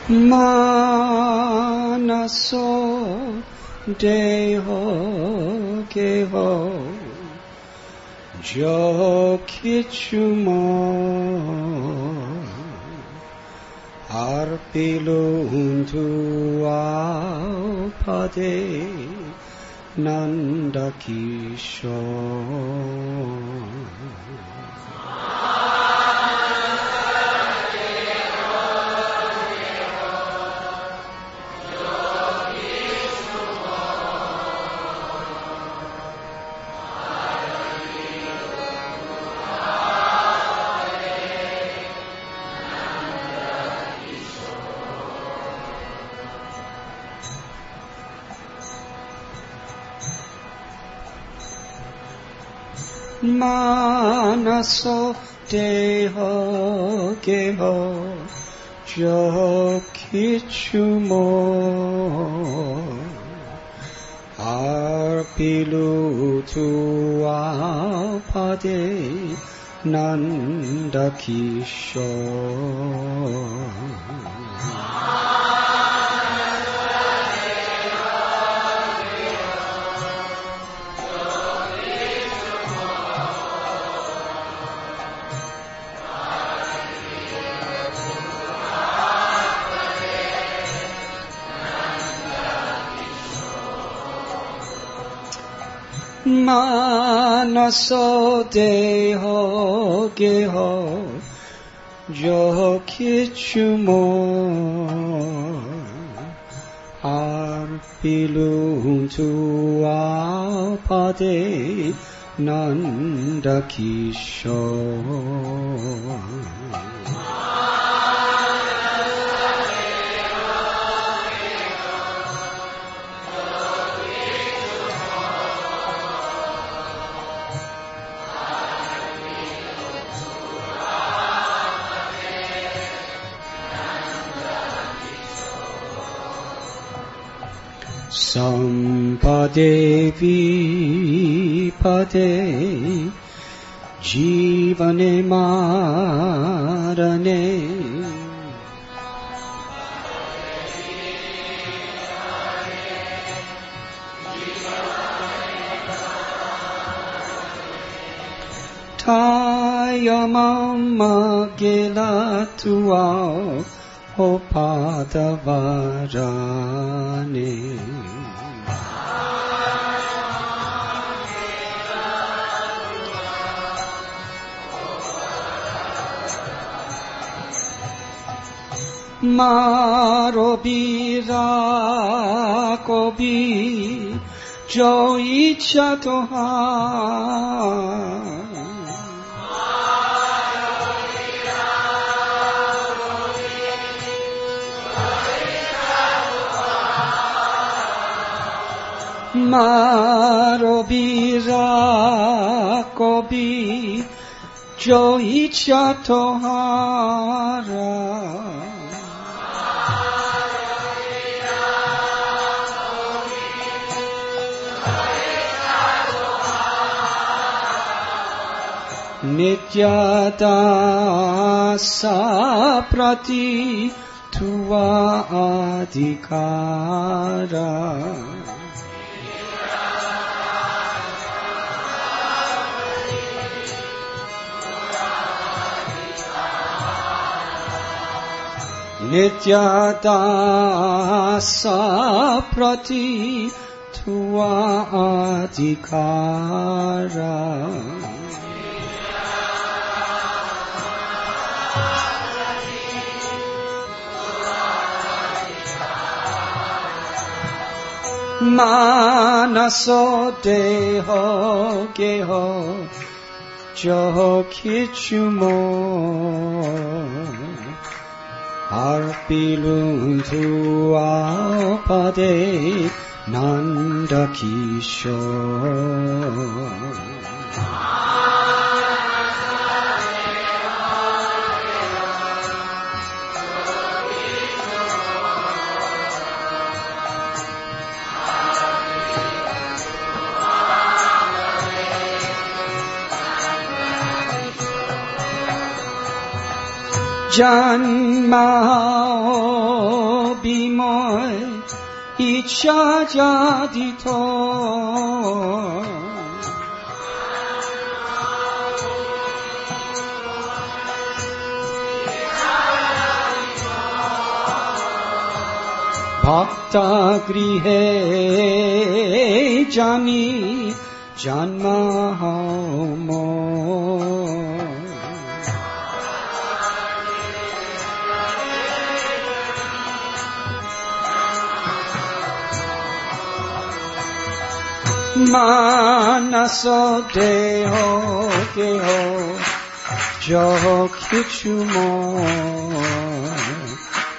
Manaso deho geho jo kichumo arpilu untu apade nandakisho. Manaso deho geho jo kichumo arpilu tu apade nandakisho. Manaso deho geho jo kichumo arpilu tu apade nandakisho. Sampade vipade jivane marane tayamama gelatuao opadavarane. Marobira kobi jo icha toha Marobira kobi jo icha tohara Nityata saprati tuva adhikara Nityata saprati tuva adhikara Manaso deho geho jo kichumo arpilu tu apade nandakisho. Janma bimoy icha jadito Bhakta grihe jani janma mo Manaso deho keho joho kichumo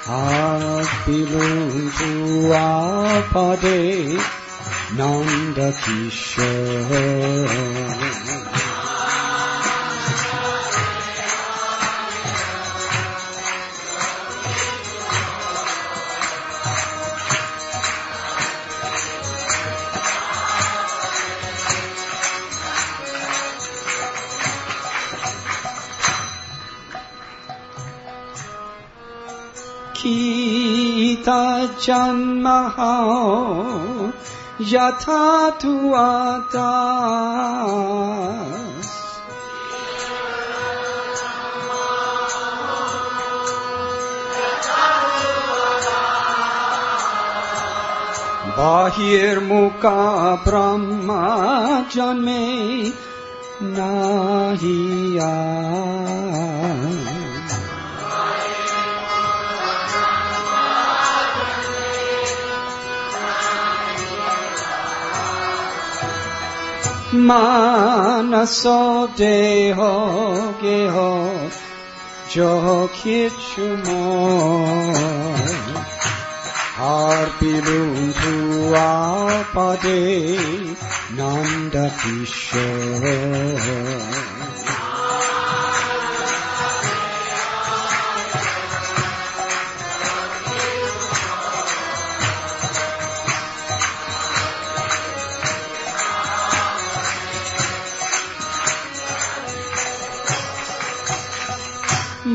Apilum tu apade Nanda Kishore Kita janmahao yatha tu atas Bahir mukha brahma janme nahiya Manaso deho geho jo kichumo Arpilum tu apade Nanda Kishore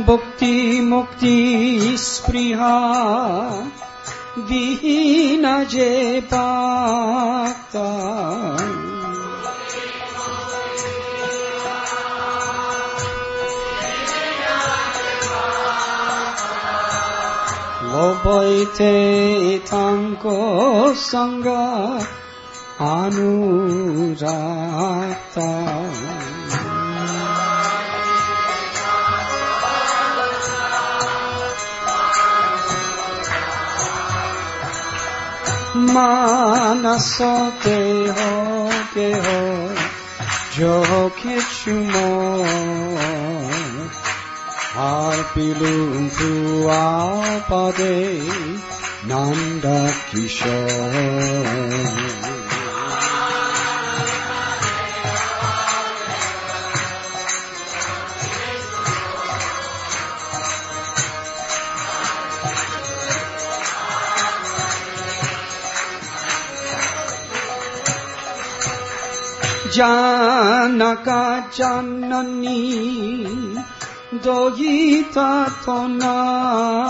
Bhakti mukti spriha dihina je bhakta Lobaite tanko sanga anurata Manaso deho geho jo kichumo Arpilum tu apade Nanda Kishore Janaka janani doyita tonai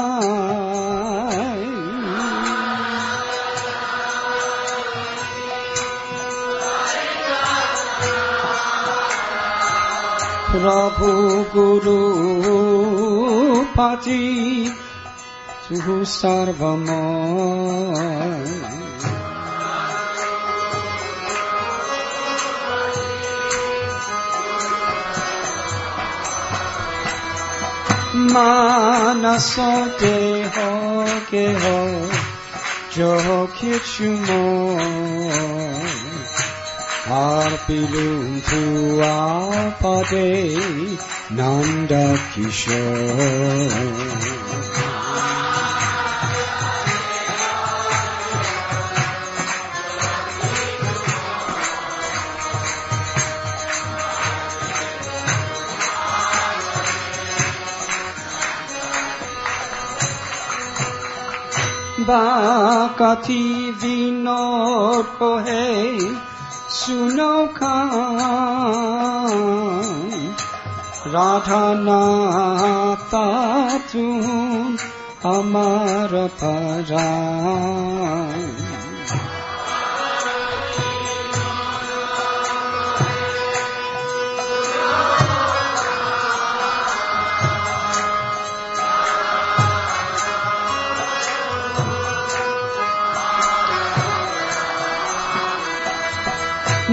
Prabhu Guru Pati Tu Sarvamay Manaso deho geho jo kichumo Arpilum tu apade Nanda Kishore Bakati vinod kohe suno khan Radhanathatun Amaraparam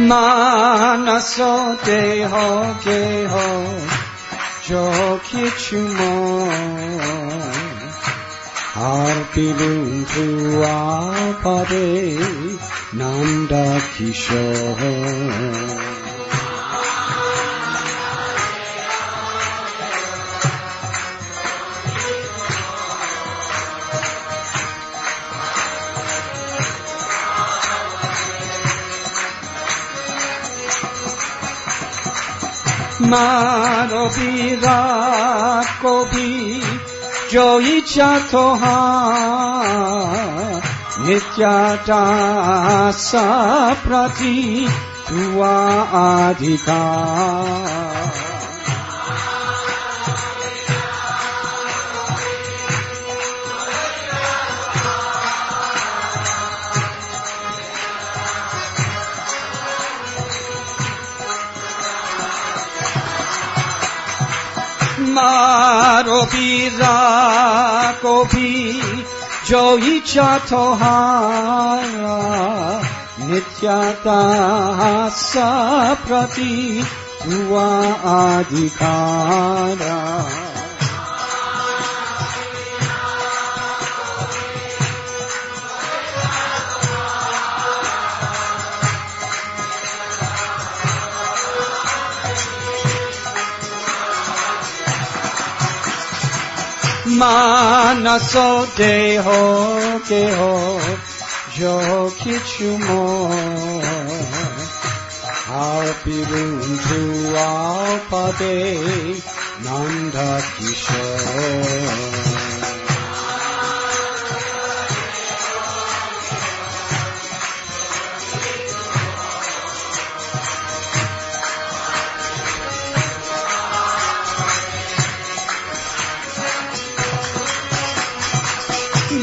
Manaso deho geho jokichumo Harpilum tuapade Nanda Kishore Marovira Kobi Joicha Toha Nityata Saprati Tua Adhika Marovira Kobi Joicha Tohara Nityata Saprati Tua Adhikara Manaso deho geho jokichumo Harpilum tuapade Nanda Kishore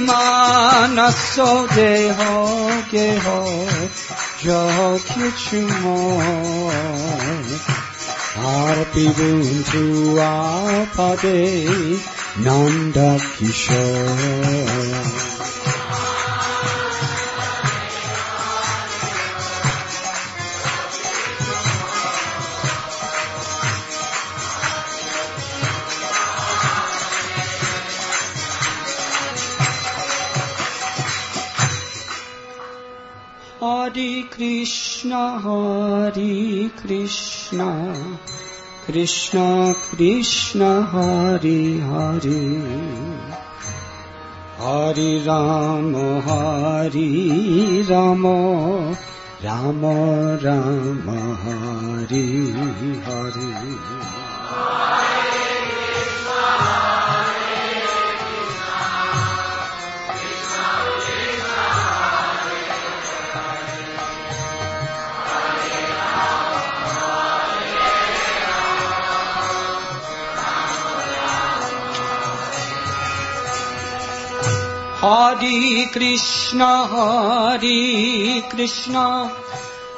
Manaso deho geho jokichumo Harpilum tuapade Nanda Kishore Hare Krishna, Krishna Krishna, Hare Hare, Hare Rama, Rama Rama, Hare Hare. Hare Krishna,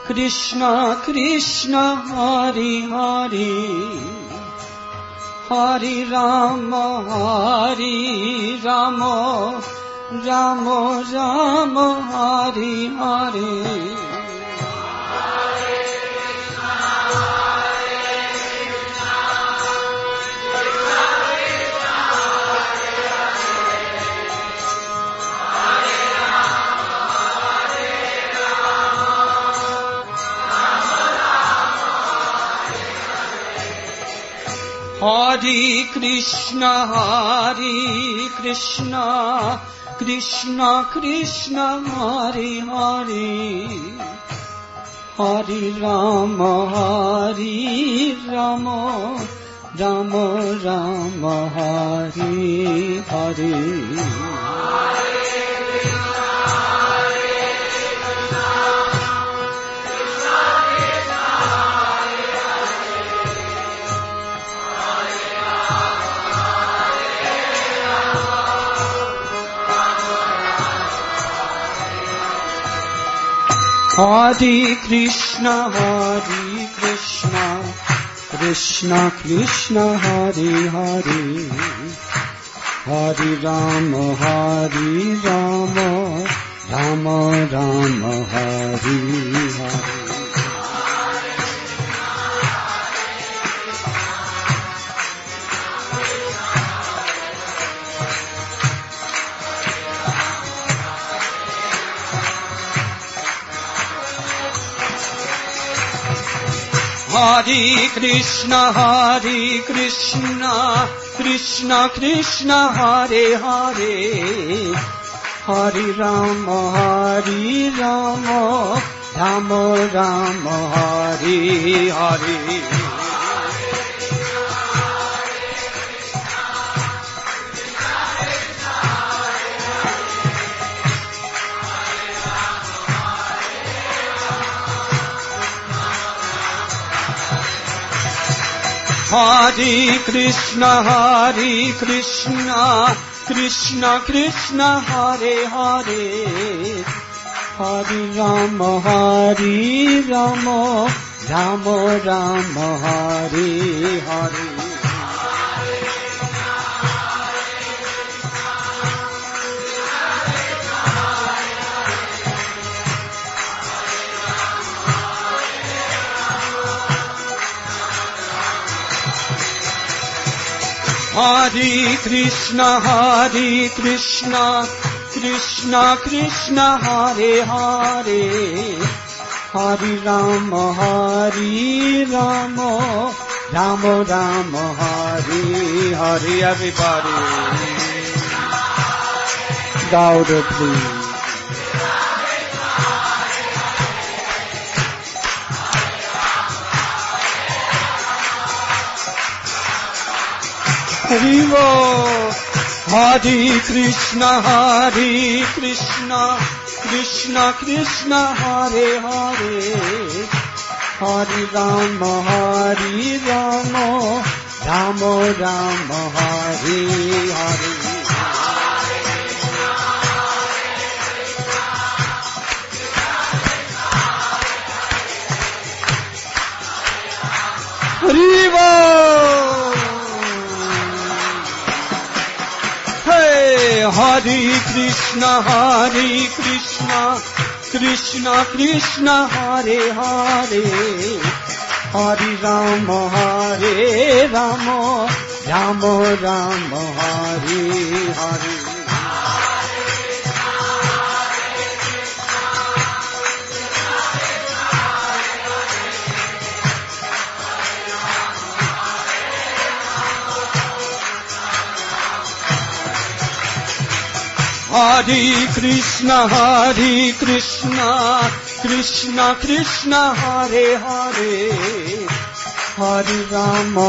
Krishna Krishna, Hare Hare, Hare Rama, Rama Rama, Hare Hare. Hare Krishna, Krishna Krishna, Hare Hare, Hare Rama, Rama Rama, Hare Hare. Hare Krishna, Krishna Krishna, Hare Hare, Hare Rama, Rama Rama, Hare Hare. Hare Krishna, Krishna Krishna, Hare Hare, Hare Rama, Rama Rama, Hare Hare. Hare Krishna, Krishna Krishna, Hare Hare, Hare Rama, Rama Rama, Hare Hare. Hare Krishna, Krishna Krishna, Hare Hare, Hare Rama, Rama Rama, Hare Hare. Everybody, louder please. Haribo, Hare Krishna, Krishna Krishna, Hare Hare, Hare Rama, Rama Rama, Hare Hare. Haribo. Hare Krishna, Krishna Krishna, Hare Hare, Hare Rama, Rama Rama, Hare Hare. Hare Krishna, Krishna Krishna, Hare Hare, Hare Rama,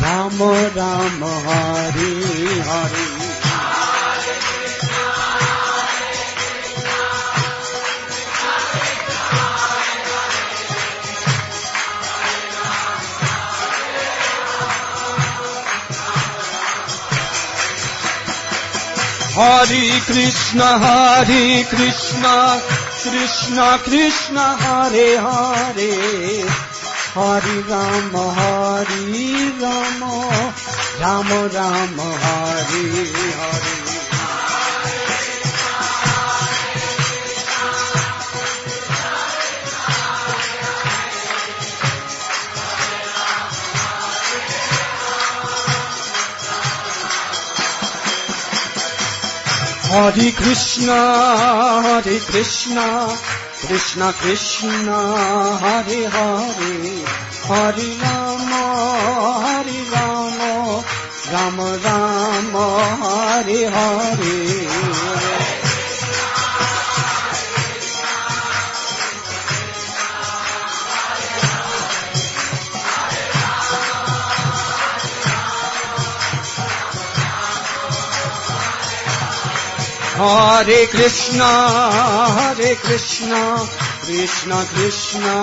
Rama Rama, Hare Hare. Hare Krishna, Krishna Krishna, Hare Hare, Hare Rama, Rama Rama, Hare Hare. Hare Krishna, Krishna Krishna, Hare Hare, Hare Rama, Rama Rama, Hare Hare. Hare Krishna, Krishna Krishna,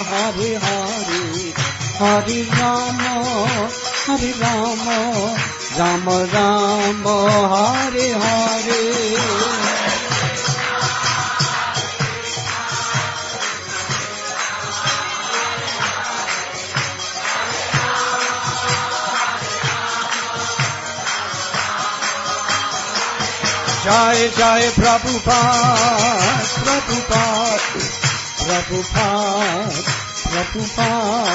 Hare Hare, Hare Rama, Rama Rama, Hare Hare. Jai Jai Prabhupada, Prabhupada, Prabhupada, Prabhupada.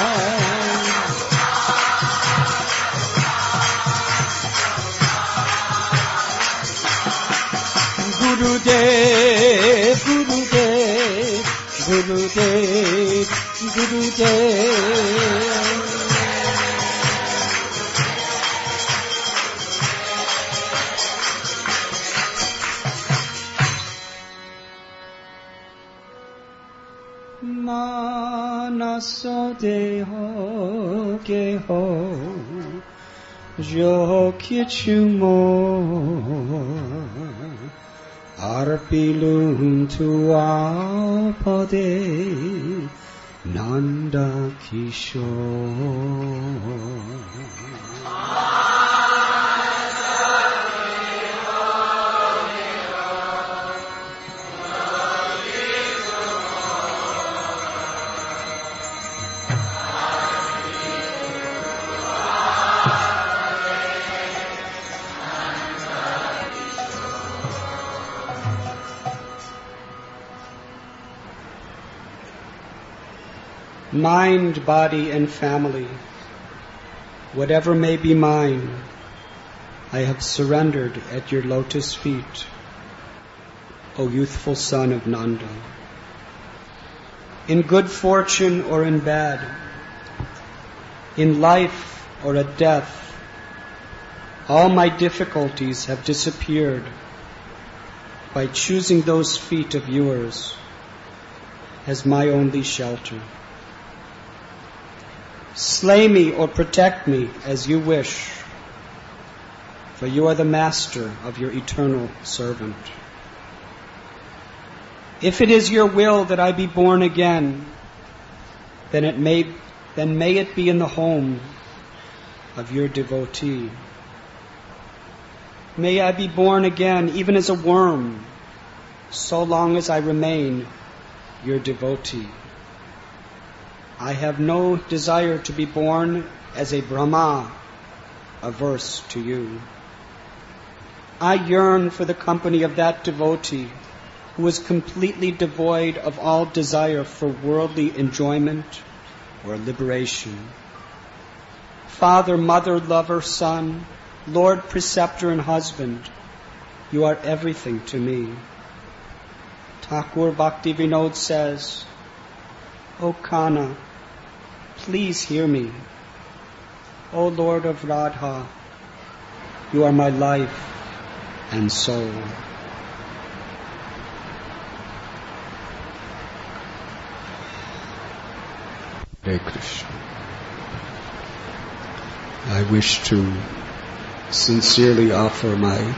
Gurudev, Gurudev, Gurudev, Gurudev. Manaso deho geho jo kichumo arpilum tu pade Nanda Kishore. Mind, body, and family, whatever may be mine, I have surrendered at your lotus feet, O youthful son of Nanda. In good fortune or in bad, in life or at death, all my difficulties have disappeared by choosing those feet of yours as my only shelter. Slay me or protect me as you wish, for you are the master of your eternal servant. If it is your will that I be born again, then may it be in the home of your devotee. May I be born again even as a worm, so long as I remain your devotee. I have no desire to be born as a Brahma, averse to you. I yearn for the company of that devotee who is completely devoid of all desire for worldly enjoyment or liberation. Father, mother, lover, son, Lord, preceptor, and husband, you are everything to me. Thakur Bhaktivinoda says, O Kana, please hear me. O Lord of Radha, you are my life and soul. Hare Krishna. I wish to sincerely offer my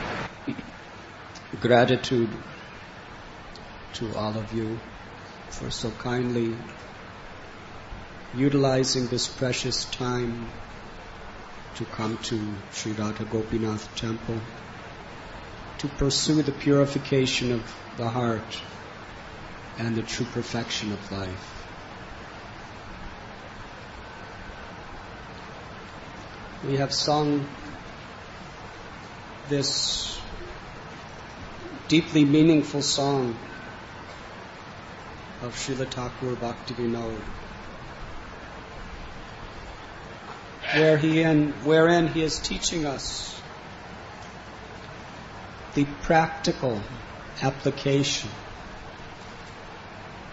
gratitude to all of you for so kindly utilizing this precious time to come to Sri Radha Gopinath Temple to pursue the purification of the heart and the true perfection of life. We have sung this deeply meaningful song of Srila Thakur Bhaktivinoda, wherein he is teaching us the practical application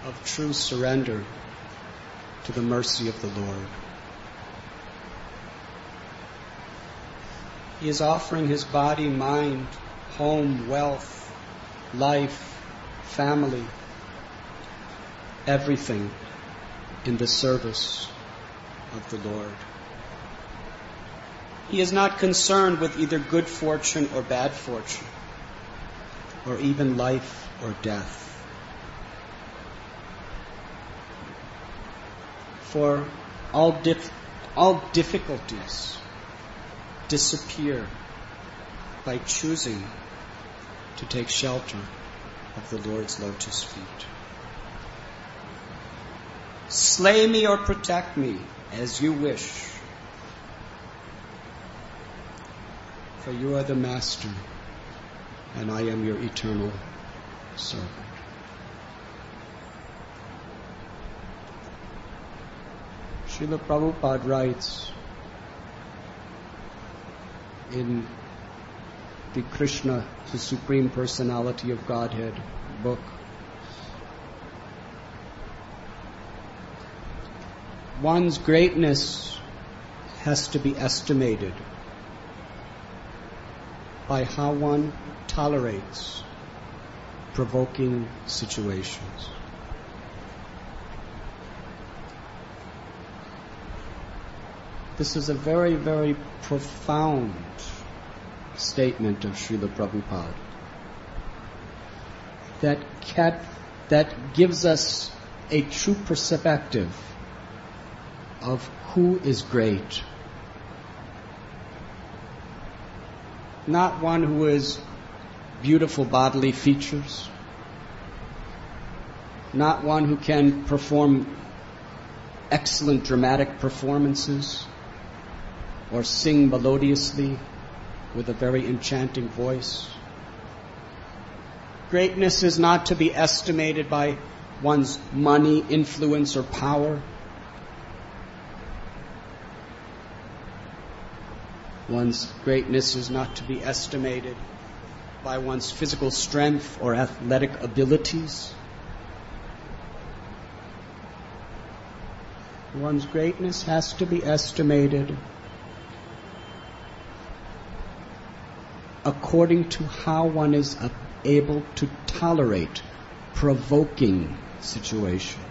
of true surrender to the mercy of the Lord. He is offering his body, mind, home, wealth, life, family, everything in the service of the Lord. He is not concerned with either good fortune or bad fortune, or even life or death. For all difficulties disappear by choosing to take shelter of the Lord's lotus feet. Slay me or protect me as you wish, for you are the master and I am your eternal servant. Srila Prabhupada writes in the Krishna, the Supreme Personality of Godhead book, one's greatness has to be estimated by how one tolerates provoking situations. This is a very, very profound statement of Srila Prabhupada that gives us a true perspective of who is great. Not one who has beautiful bodily features, not one who can perform excellent dramatic performances or sing melodiously with a very enchanting voice. Greatness is not to be estimated by one's money, influence, or power. One's greatness is not to be estimated by one's physical strength or athletic abilities. One's greatness has to be estimated according to how one is able to tolerate provoking situations.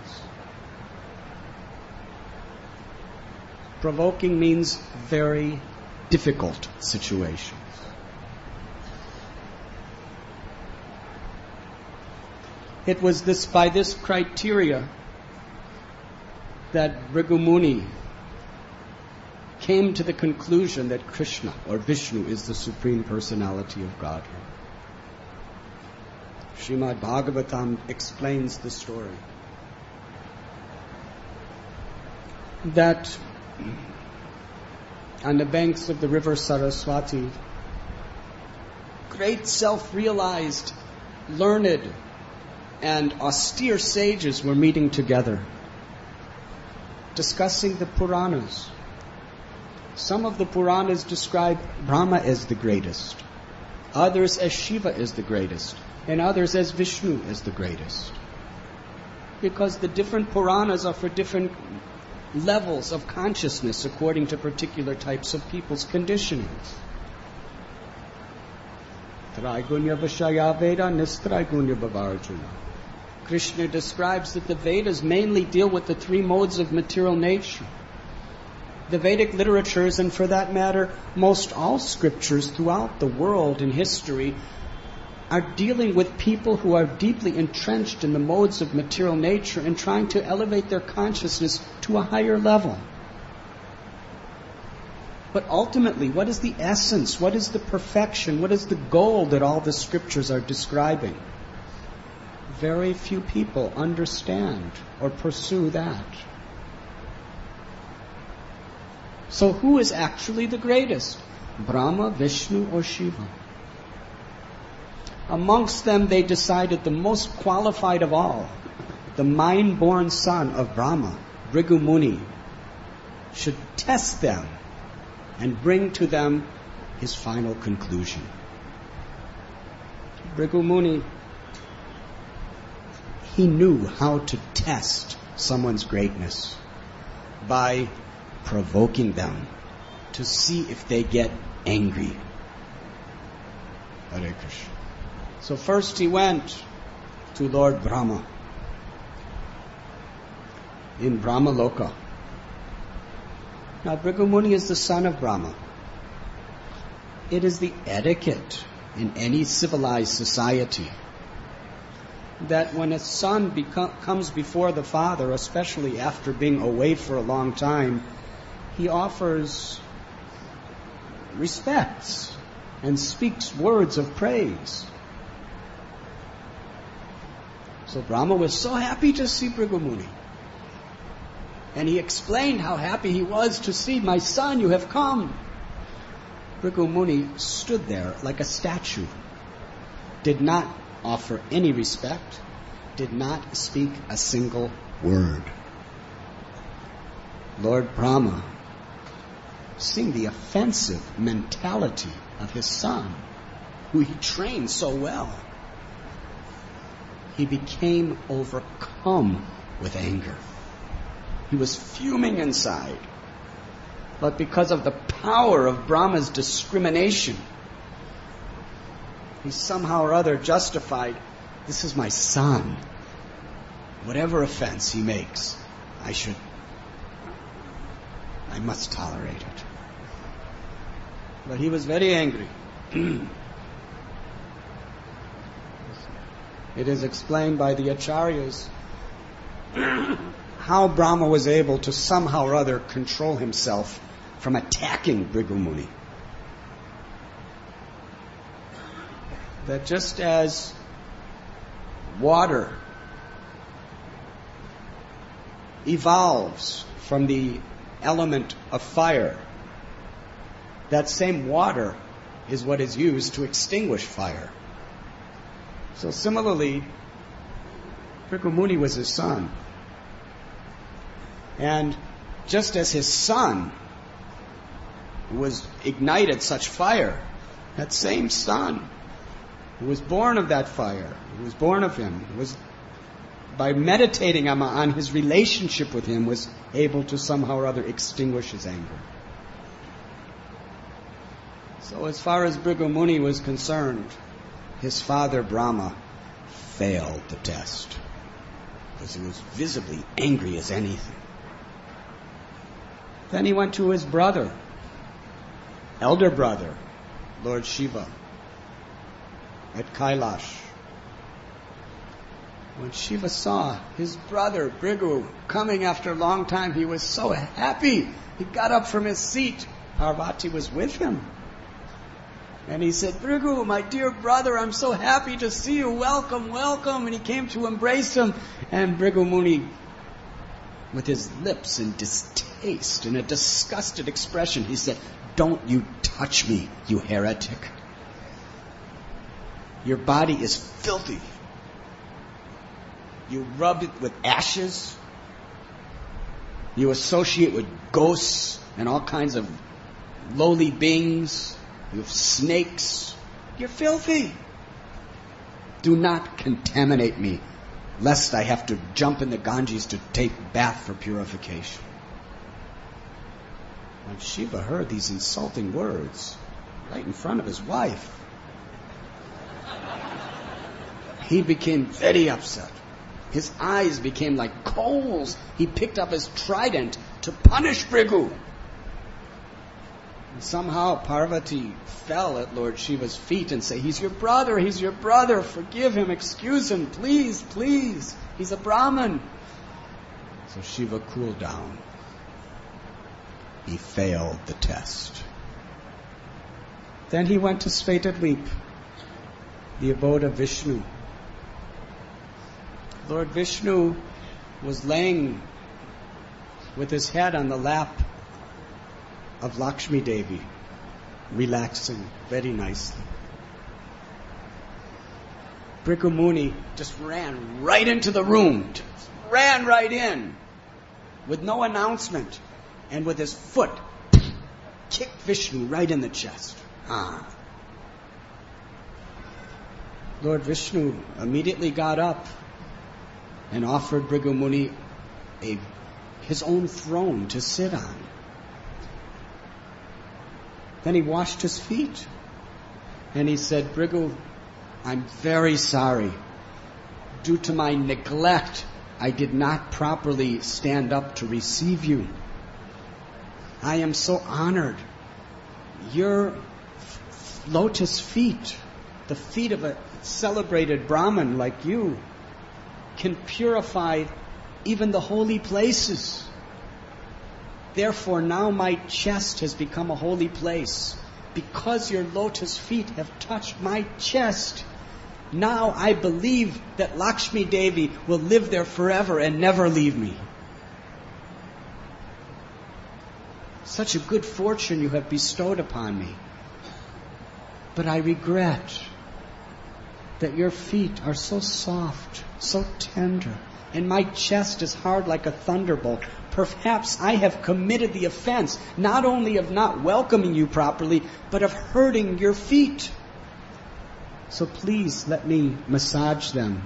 Provoking means very difficult situations. It was by this criteria that Bhrigu Muni came to the conclusion that Krishna or Vishnu is the Supreme Personality of Godhead. Srimad Bhagavatam explains the story that on the banks of the river Saraswati, great self-realized, learned, and austere sages were meeting together, discussing the Puranas. Some of the Puranas describe Brahma as the greatest, others as Shiva as the greatest, and others as Vishnu as the greatest. Because the different Puranas are for different levels of consciousness according to particular types of people's conditionings. Traigunya Vishaya Veda Nistraigunya Bhavarjuna. Krishna describes that the Vedas mainly deal with the three modes of material nature. The Vedic literatures, and for that matter, most all scriptures throughout the world in history, are dealing with people who are deeply entrenched in the modes of material nature and trying to elevate their consciousness to a higher level. But ultimately, what is the essence? What is the perfection? What is the goal that all the scriptures are describing? Very few people understand or pursue that. So who is actually the greatest? Brahma, Vishnu, or Shiva? Amongst them, they decided the most qualified of all, the mind-born son of Brahma, Bhrigu Muni, should test them and bring to them his final conclusion. Bhrigu Muni, he knew how to test someone's greatness by provoking them to see if they get angry. Hare Krishna. So first he went to Lord Brahma in Brahma Loka. Now Bhrigu Muni is the son of Brahma. It is the etiquette in any civilized society that when a son comes before the father, especially after being away for a long time, he offers respects and speaks words of praise. So Brahma was so happy to see Bhrigu Muni. And he explained how happy he was to see, "My son, you have come." Bhrigu Muni stood there like a statue did not offer any respect, did not speak a single word. Lord Brahma, seeing the offensive mentality of his son, who he trained so well, he became overcome with anger. He was fuming inside. But because of the power of Brahma's discrimination, he somehow or other justified, this is my son. Whatever offense he makes, I must tolerate it. But he was very angry. It is explained by the Acharyas how Brahma was able to somehow or other control himself from attacking Bhrigu Muni. That just as water evolves from the element of fire, that same water is what is used to extinguish fire. So similarly, Bhrigu Muni was his son. And just as his son ignited such fire, that same son who was born of that fire, who was born of him, by meditating on his relationship with him, was able to somehow or other extinguish his anger. So as far as Bhrigu Muni was concerned, his father Brahma failed the test, because he was visibly angry as anything. Then he went to his brother, elder brother, Lord Shiva, at Kailash. When Shiva saw his brother Bhrigu coming after a long time, he was so happy. He got up from his seat. Parvati was with him. And he said, Bhrigu, my dear brother, I'm so happy to see you. Welcome, welcome. And he came to embrace him. And Bhrigu Muni, with his lips in distaste, in a disgusted expression, he said, don't you touch me, you heretic. Your body is filthy. You rub it with ashes. You associate with ghosts and all kinds of lowly beings. You have snakes. You're filthy. Do not contaminate me, lest I have to jump in the Ganges to take bath for purification. When Shiva heard these insulting words right in front of his wife, he became very upset. His eyes became like coals. He picked up his trident to punish Bhrigu. And somehow Parvati fell at Lord Shiva's feet and said, he's your brother, forgive him, excuse him, please, please. He's a Brahmin. So Shiva cooled down. He failed the test. Then he went to Svetadweep, the abode of Vishnu. Lord Vishnu was laying with his head on the lap of Lakshmi Devi, relaxing very nicely. Bhrigu Muni just ran right into the room, ran right in, with no announcement, and with his foot kicked Vishnu right in the chest. Lord Vishnu immediately got up and offered Bhrigu Muni his own throne to sit on. Then he washed his feet. And he said, Bhrigu, I'm very sorry. Due to my neglect, I did not properly stand up to receive you. I am so honored. Your lotus feet, the feet of a celebrated Brahmin like you, can purify even the holy places. Therefore, now my chest has become a holy place. Because your lotus feet have touched my chest, now I believe that Lakshmi Devi will live there forever and never leave me. Such a good fortune you have bestowed upon me. But I regret that your feet are so soft, so tender, and my chest is hard like a thunderbolt. Perhaps I have committed the offense, not only of not welcoming you properly, but of hurting your feet. So please let me massage them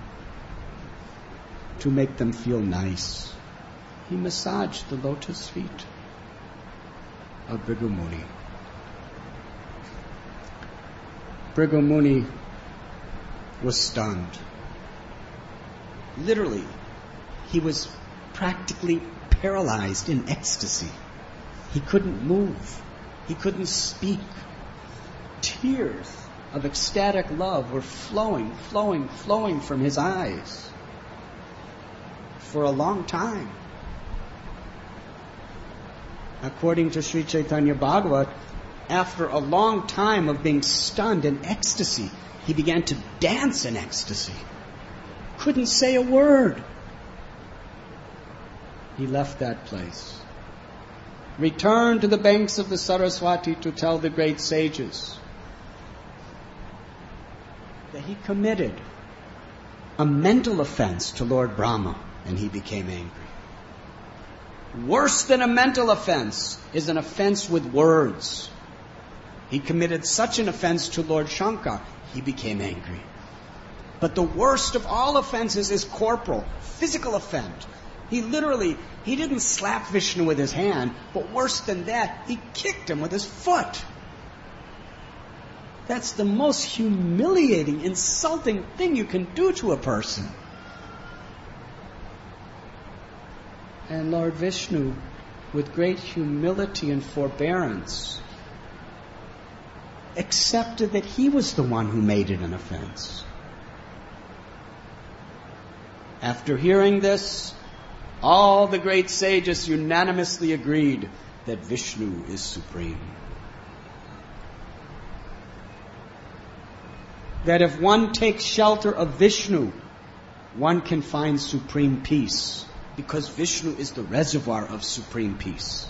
to make them feel nice. He massaged the lotus feet of Bhrigu Muni. Bhrigu Muni was stunned. Literally, he was practically paralyzed in ecstasy. He couldn't move. He couldn't speak. Tears of ecstatic love were flowing from his eyes for a long time. According to Sri Chaitanya Bhagavat, after a long time of being stunned in ecstasy, he began to dance in ecstasy. Couldn't say a word. He left that place. Returned to the banks of the Saraswati to tell the great sages that he committed a mental offense to Lord Brahma, and he became angry. Worse than a mental offense is an offense with words. He committed such an offense to Lord Shankar, he became angry. But the worst of all offenses is corporal, physical offense. He didn't slap Vishnu with his hand, but worse than that, he kicked him with his foot. That's the most humiliating, insulting thing you can do to a person. And Lord Vishnu, with great humility and forbearance, accepted that he was the one who made it an offense. After hearing this, all the great sages unanimously agreed that Vishnu is supreme. That if one takes shelter of Vishnu, one can find supreme peace, because Vishnu is the reservoir of supreme peace.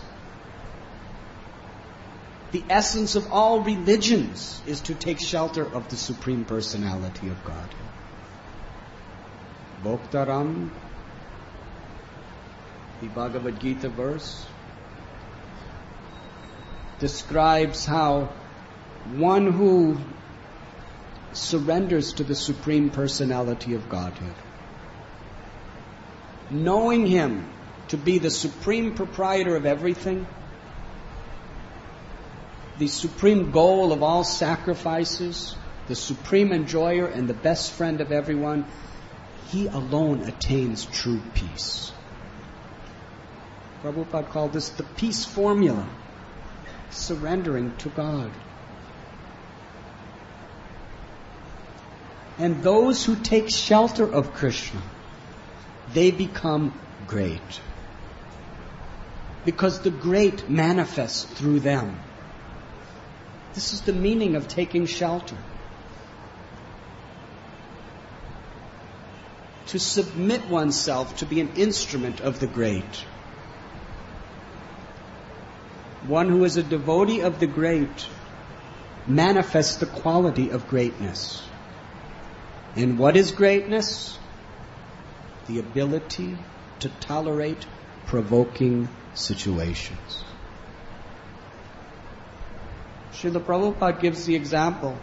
The essence of all religions is to take shelter of the Supreme Personality of God. Bhoktaram, the Bhagavad Gita verse, describes how one who surrenders to the Supreme Personality of Godhead, knowing Him to be the supreme proprietor of everything, the supreme goal of all sacrifices, the supreme enjoyer and the best friend of everyone, he alone attains true peace. Prabhupada called this the peace formula, surrendering to God. And those who take shelter of Krishna, they become great. Because the great manifests through them. This is the meaning of taking shelter. To submit oneself to be an instrument of the great. One who is a devotee of the great manifests the quality of greatness. And what is greatness? The ability to tolerate provoking situations. Srila Prabhupada gives the example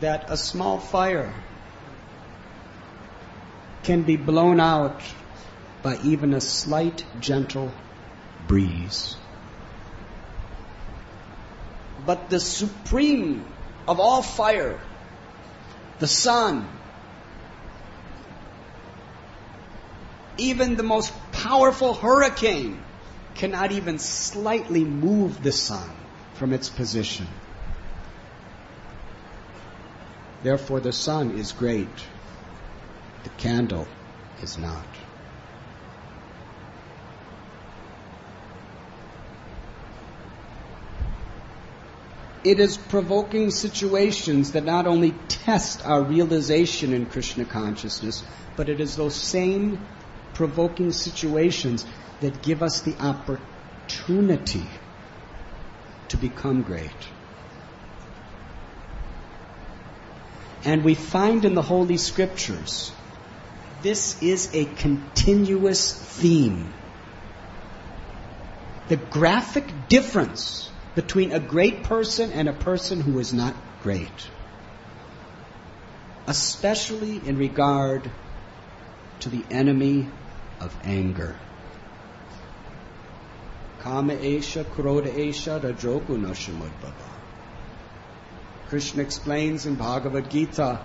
that a small fire can be blown out by even a slight, gentle breeze. But the supreme of all fire, the sun, even the most powerful hurricane cannot even slightly move the sun from its position. Therefore, the sun is great. The candle is not. It is provoking situations that not only test our realization in Krishna consciousness, but it is those same provoking situations that give us the opportunity to become great. And we find in the Holy Scriptures, this is a continuous theme. The graphic difference between a great person and a person who is not great. Especially in regard to the enemy of anger. Kama esha, krodha esha, rajoguna samudbhava. Krishna explains in Bhagavad Gita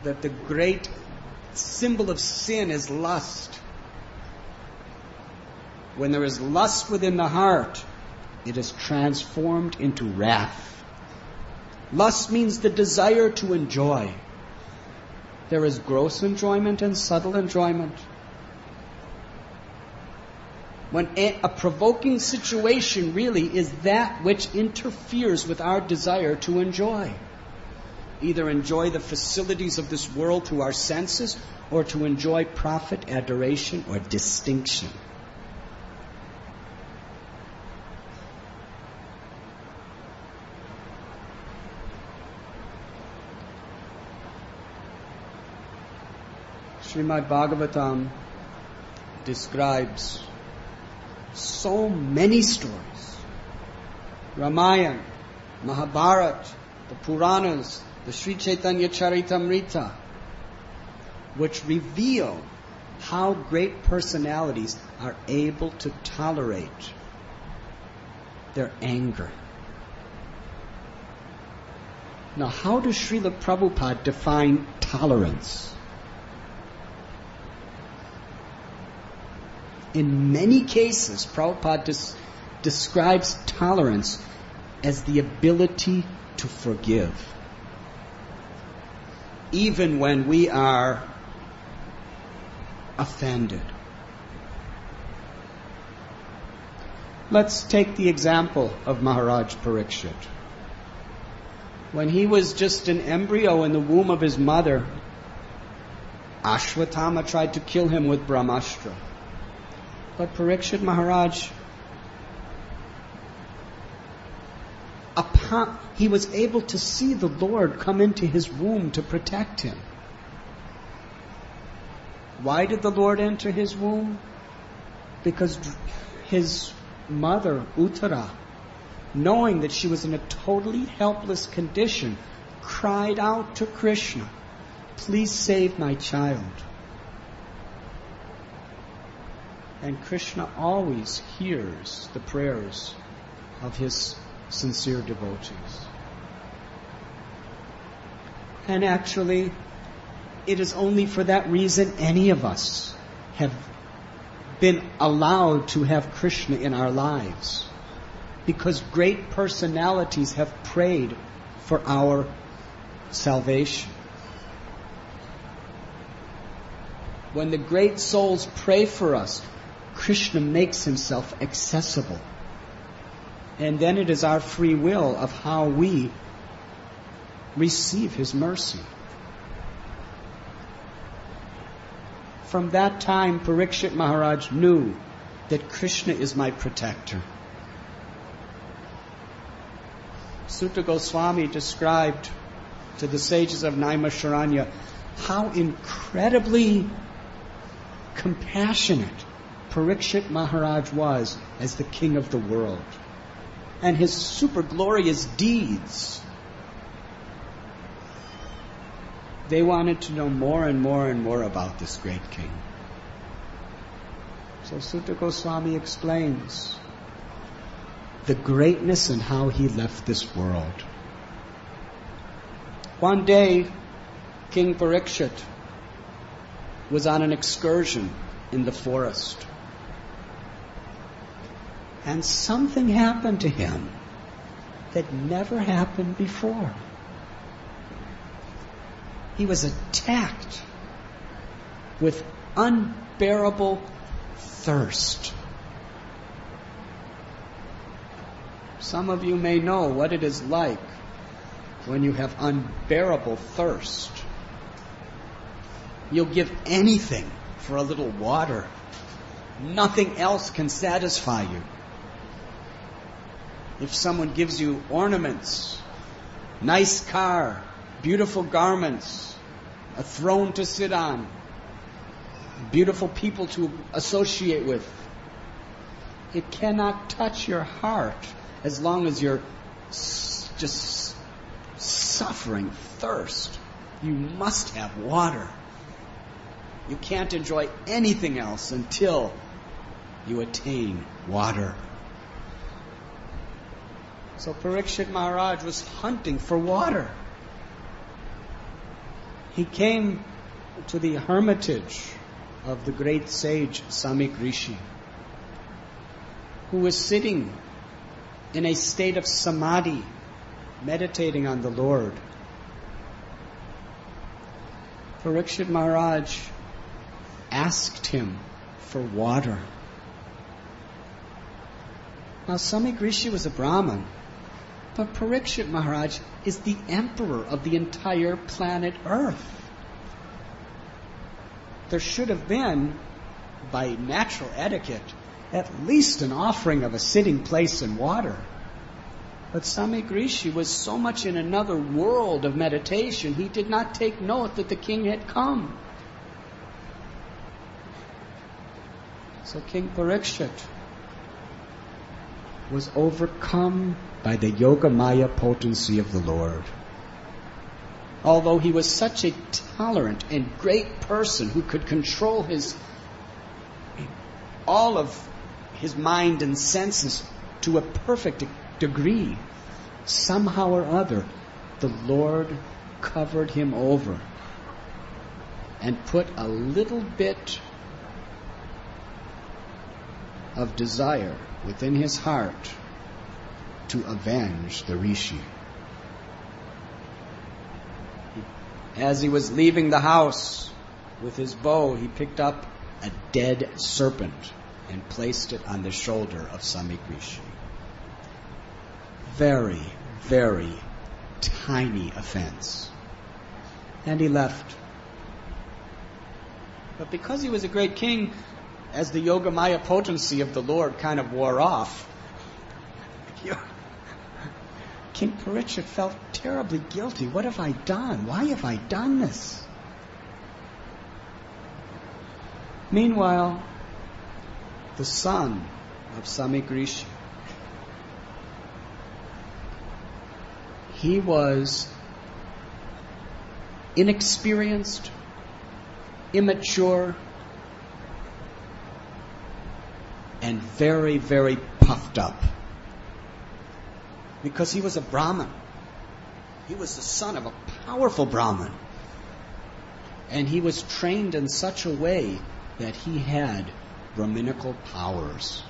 that the great symbol of sin is lust. When there is lust within the heart, it is transformed into wrath. Lust means the desire to enjoy. There is gross enjoyment and subtle enjoyment. When a provoking situation really is that which interferes with our desire to enjoy. Either enjoy the facilities of this world through our senses, or to enjoy profit, adoration, or distinction. Srimad Bhagavatam describes so many stories. Ramayana, Mahabharata, the Puranas, the Sri Chaitanya Charitamrita, which reveal how great personalities are able to tolerate their anger. Now, how does Srila Prabhupada define tolerance? In many cases, Prabhupada describes tolerance as the ability to forgive. Even when we are offended. Let's take the example of Maharaj Parikshit. When he was just an embryo in the womb of his mother, Ashwatthama tried to kill him with Brahmastra. But Parikshit Maharaj, he was able to see the Lord come into his womb to protect him. Why did the Lord enter his womb? Because his mother, Uttara, knowing that she was in a totally helpless condition, cried out to Krishna, "Please save my child." And Krishna always hears the prayers of his sincere devotees. And actually, it is only for that reason any of us have been allowed to have Krishna in our lives. Because great personalities have prayed for our salvation. When the great souls pray for us, Krishna makes himself accessible. And then it is our free will of how we receive his mercy. From that time, Parikshit Maharaj knew that Krishna is my protector. Sutta Goswami described to the sages of Naimisharanya how incredibly compassionate Parikshit Maharaj was as the king of the world. And his super glorious deeds. They wanted to know more and more and more about this great king. So Sutta Goswami explains the greatness and how he left this world. One day, King Parikshit was on an excursion in the forest. And something happened to him that never happened before. He was attacked with unbearable thirst. Some of you may know what it is like when you have unbearable thirst. You'll give anything for a little water. Nothing else can satisfy you. If someone gives you ornaments, nice car, beautiful garments, a throne to sit on, beautiful people to associate with. It cannot touch your heart as long as you're just suffering thirst. You must have water. You can't enjoy anything else until you attain water. So Parikshit Maharaj was hunting for water. He came to the hermitage of the great sage Samik Rishi, who was sitting in a state of samadhi, meditating on the Lord. Parikshit Maharaj asked him for water. Now, Samik Rishi was a Brahmin, but Parikshit Maharaj is the emperor of the entire planet Earth. There should have been, by natural etiquette, at least an offering of a sitting place and water. But Samik Rishi was so much in another world of meditation, he did not take note that the king had come. So King Parikshit was overcome by the Yoga Maya potency of the Lord. Although he was such a tolerant and great person who could control all of his mind and senses to a perfect degree, somehow or other, the Lord covered him over and put a little bit of desire within his heart to avenge the Rishi. As he was leaving the house with his bow, he picked up a dead serpent and placed it on the shoulder of Samik Rishi. Very, very tiny offense. And he left. But because he was a great king, as the Yoga Maya potency of the Lord kind of wore off, King Parikshit felt terribly guilty. What have I done? Why have I done this? Meanwhile, the son of Samik Rishi, he was inexperienced, immature, and very, very puffed up. Because he was a Brahmin. He was the son of a powerful Brahmin. And he was trained in such a way that he had Brahminical powers.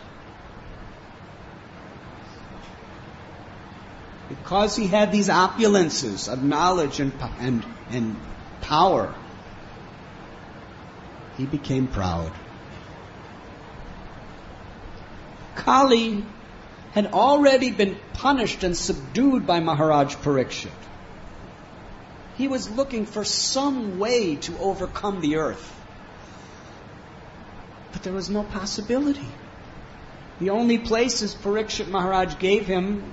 Because he had these opulences of knowledge and power, he became proud. Kali had already been punished and subdued by Maharaj Parikshit. He was looking for some way to overcome the earth. But there was no possibility. The only places Parikshit Maharaj gave him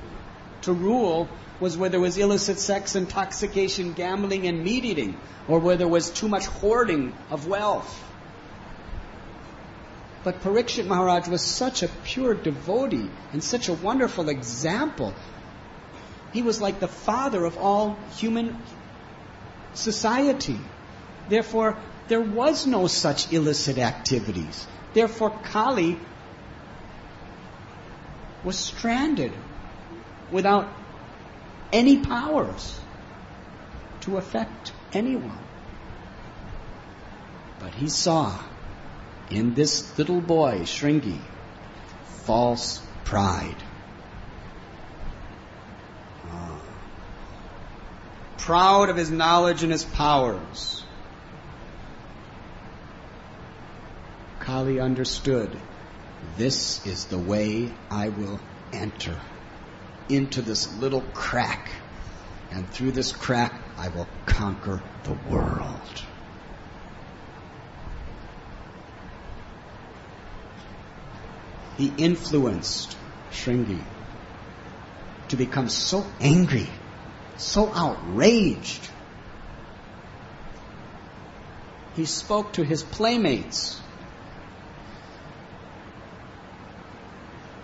to rule was where there was illicit sex, intoxication, gambling, and meat eating, or where there was too much hoarding of wealth. But Parikshit Maharaj was such a pure devotee and such a wonderful example. He was like the father of all human society. Therefore, there was no such illicit activities. Therefore, Kali was stranded without any powers to affect anyone. But he saw in this little boy, Shringi, false pride. Proud of his knowledge and his powers. Kali understood, this is the way I will enter into this little crack, and through this crack I will conquer the world. He influenced Shringi to become so angry, so outraged, He spoke to his playmates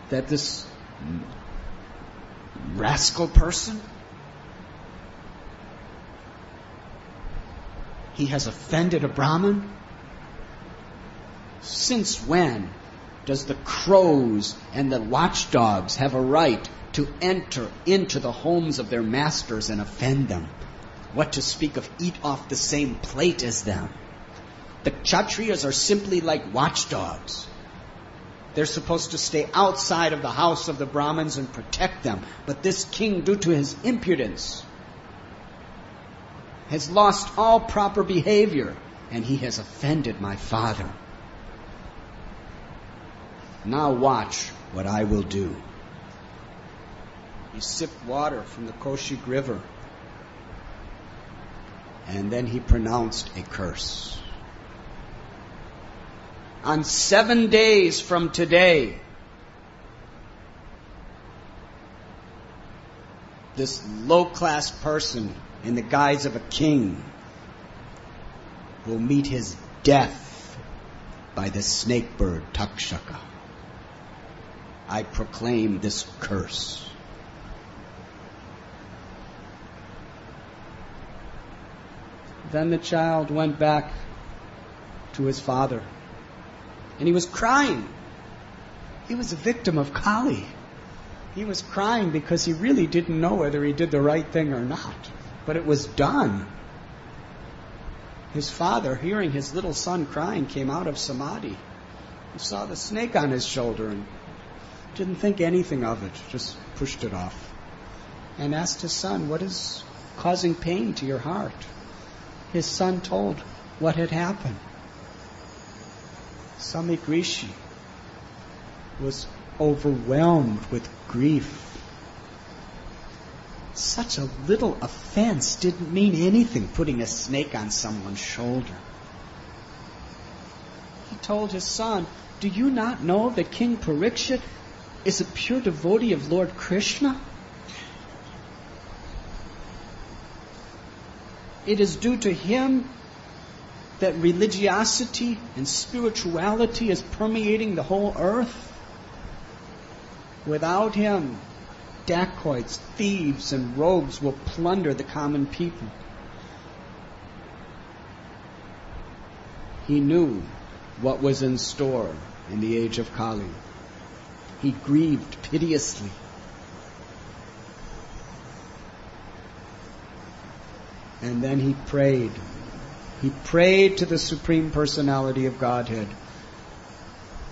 that this rascal person, he has offended a Brahmin. Since when does the crows and the watchdogs have a right to enter into the homes of their masters and offend them? What to speak of eat off the same plate as them? The Kshatriyas are simply like watchdogs. They're supposed to stay outside of the house of the Brahmins and protect them. But this king, due to his impudence, has lost all proper behavior, and he has offended my father. Now watch what I will do. He sipped water from the Kaushik River, and then he pronounced a curse. On 7 days from today, this low-class person in the guise of a king will meet his death by the snake bird Takshaka. I proclaim this curse. Then the child went back to his father, and he was crying. He was a victim of Kali. He was crying because he really didn't know whether he did the right thing or not. But it was done. His father, hearing his little son crying, came out of samadhi. He saw the snake on his shoulder and didn't think anything of it, just pushed it off. And asked his son, what is causing pain to your heart? His son told what had happened. Samik Rishi was overwhelmed with grief. Such a little offense didn't mean anything, putting a snake on someone's shoulder. He told his son, do you not know that King Parikshit is a pure devotee of Lord Krishna? It is due to him that religiosity and spirituality is permeating the whole earth. Without him, dacoits, thieves, and rogues will plunder the common people. He knew what was in store in the age of Kali. He grieved piteously. And then he prayed. He prayed to the Supreme Personality of Godhead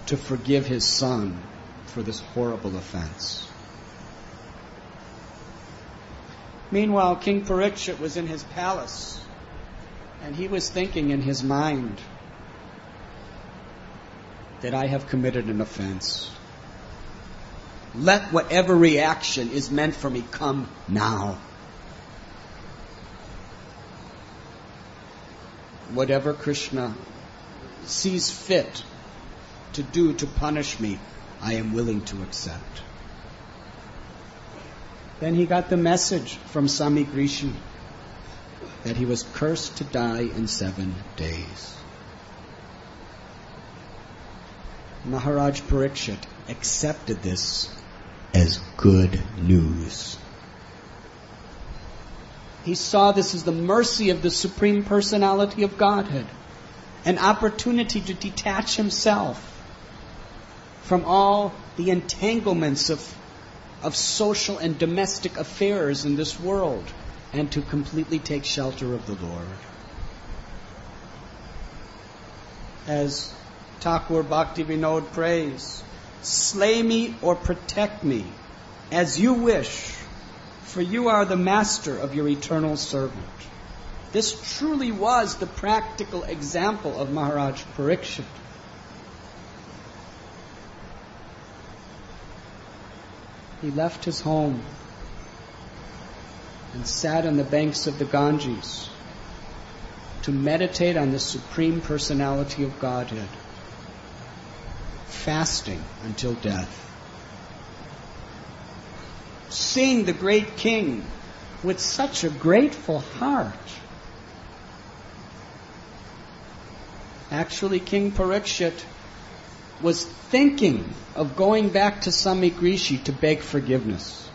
to forgive his son for this horrible offense. Meanwhile, King Parikshit was in his palace, and he was thinking in his mind that I have committed an offense. Let whatever reaction is meant for me come now. Whatever Krishna sees fit to do to punish me, I am willing to accept. Then he got the message from Samik Rishi that he was cursed to die in 7 days. Maharaj Parikshit accepted this as good news. He saw this as the mercy of the Supreme Personality of Godhead, an opportunity to detach himself from all the entanglements of social and domestic affairs in this world and to completely take shelter of the Lord. As Thakur Bhaktivinoda prays, slay me or protect me as you wish, for you are the master of your eternal servant. This truly was the practical example of Maharaj Parikshit. He left his home and sat on the banks of the Ganges to meditate on the Supreme Personality of Godhead, fasting until death. Seeing the great king with such a grateful heart. Actually, King Parikshit was thinking of going back to Samik Rishi to beg forgiveness.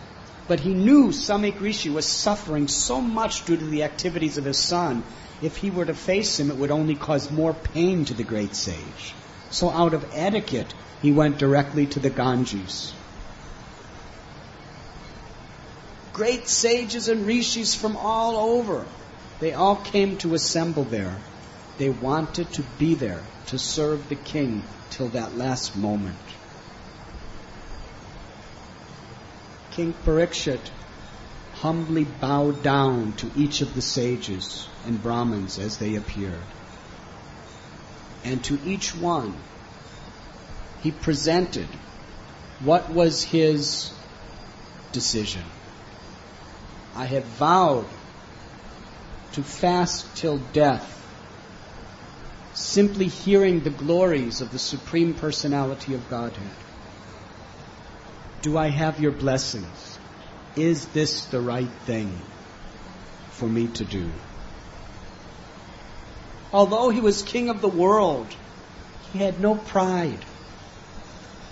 But he knew Samik Rishi was suffering so much due to the activities of his son. If he were to face him, it would only cause more pain to the great sage. So out of etiquette, he went directly to the Ganges. Great sages and rishis from all over, they all came to assemble there. They wanted to be there to serve the king till that last moment. King Parikshit humbly bowed down to each of the sages and Brahmins as they appeared. And to each one, he presented what was his decision. I have vowed to fast till death, simply hearing the glories of the Supreme Personality of Godhead. Do I have your blessings? Is this the right thing for me to do? Although he was king of the world, he had no pride.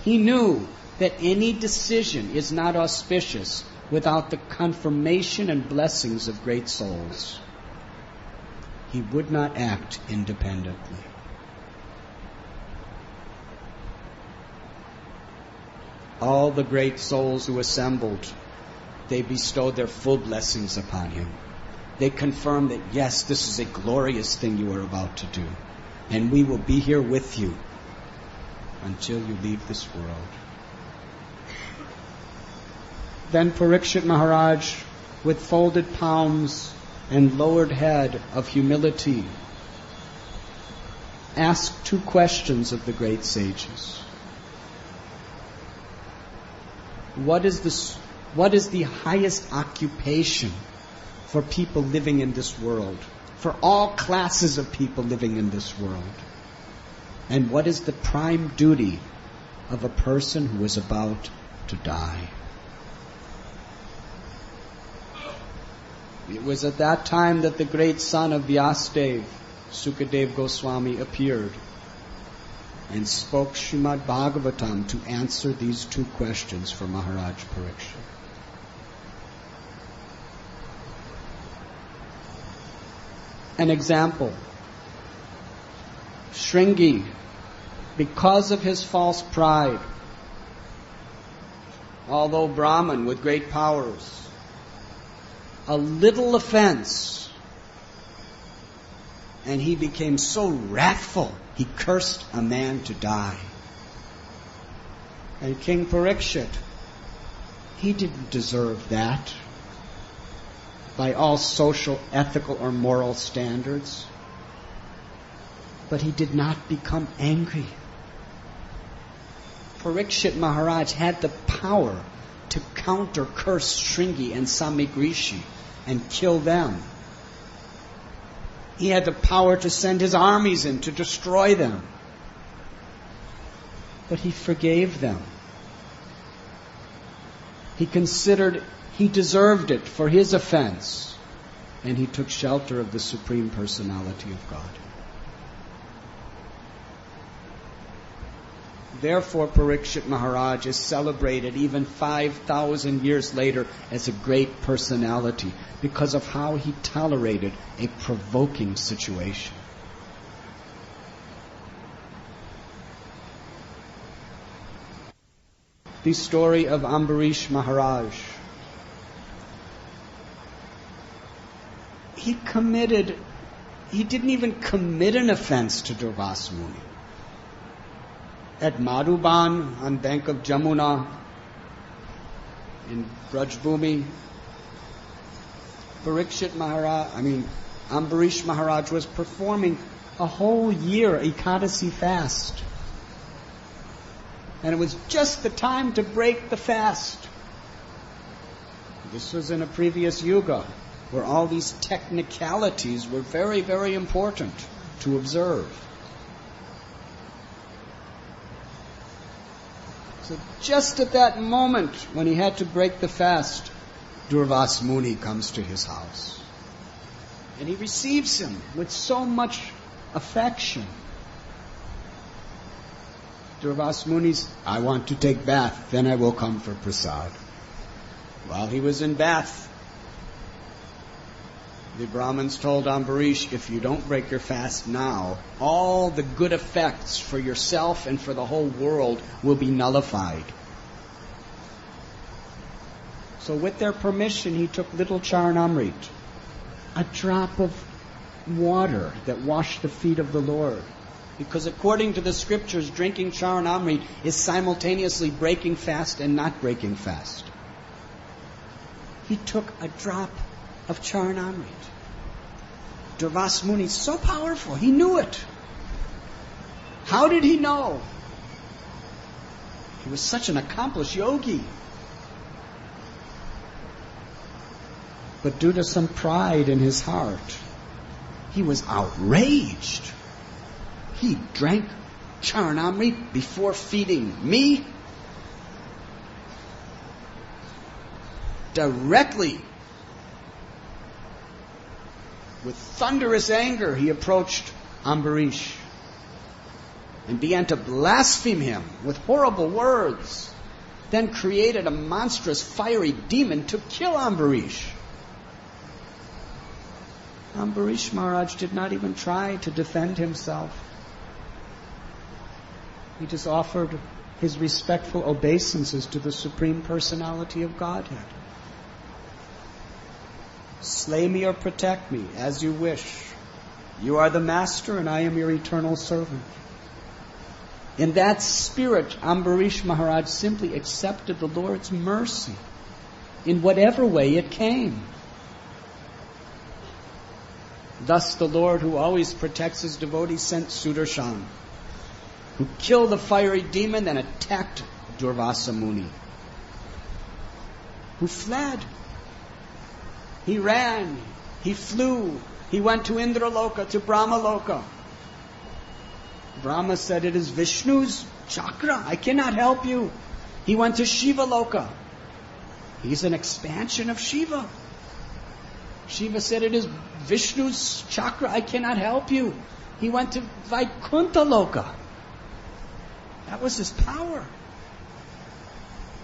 He knew that any decision is not auspicious without the confirmation and blessings of great souls. He would not act independently. All the great souls who assembled, they bestowed their full blessings upon him. They confirmed that, yes, this is a glorious thing you are about to do, and we will be here with you until you leave this world. Then Parikshit Maharaj, with folded palms and lowered head of humility, asked two questions of the great sages. What is the highest occupation for people living in this world, for all classes of people living in this world? And what is the prime duty of a person who is about to die? It was at that time that the great son of Vyasadeva, Sukadev Goswami, appeared and spoke Srimad Bhagavatam to answer these two questions for Maharaj Parikshit. An example. Shringi, because of his false pride, although Brahman with great powers, a little offense, and he became so wrathful, he cursed a man to die. And King Parikshit, he didn't deserve that by all social, ethical, or moral standards. But he did not become angry. Parikshit Maharaj had the power to counter curse Shringi and Samik Rishi and kill them. He had the power to send his armies in to destroy them. But he forgave them. He considered he deserved it for his offense, and he took shelter of the Supreme Personality of God. Therefore, Parikshit Maharaj is celebrated even 5,000 years later as a great personality because of how he tolerated a provoking situation. The story of Ambarish Maharaj. He didn't even commit an offense to Durvasa Muni. At Madhuban, on bank of Jamuna, in Brajbhumi, Ambarish Maharaj was performing a whole year Ekadasi fast. And it was just the time to break the fast. This was in a previous yuga, where all these technicalities were very, very important to observe. So just at that moment, when he had to break the fast, Durvasa Muni comes to his house. And he receives him with so much affection. Durvasa Muni's, I want to take bath, then I will come for prasad. While he was in bath, the Brahmins told Ambarish, if you don't break your fast now, all the good effects for yourself and for the whole world will be nullified. So with their permission, he took little Charanamrit, a drop of water that washed the feet of the Lord. Because according to the scriptures, drinking Charanamrit is simultaneously breaking fast and not breaking fast. He took a drop of Charanamrit. Durvasa Muni is so powerful, he knew it. How did he know? He was such an accomplished yogi. But due to some pride in his heart, he was outraged. He drank Charanamrit before feeding me? Directly, with thunderous anger, he approached Ambarish and began to blaspheme him with horrible words, then created a monstrous fiery demon to kill Ambarish. Ambarish Maharaj did not even try to defend himself. He just offered his respectful obeisances to the Supreme Personality of Godhead. Slay me or protect me, as you wish. You are the master and I am your eternal servant. In that spirit, Ambarish Maharaj simply accepted the Lord's mercy in whatever way it came. Thus the Lord, who always protects his devotees, sent Sudarshan, who killed the fiery demon and attacked Durvasa Muni, who fled. He ran, he flew, he went to Indraloka, to Brahmaloka. Brahma said, it is Vishnu's chakra, I cannot help you. He went to Shiva Loka. He's an expansion of Shiva. Shiva said, it is Vishnu's chakra, I cannot help you. He went to Vaikuntha Loka. That was his power.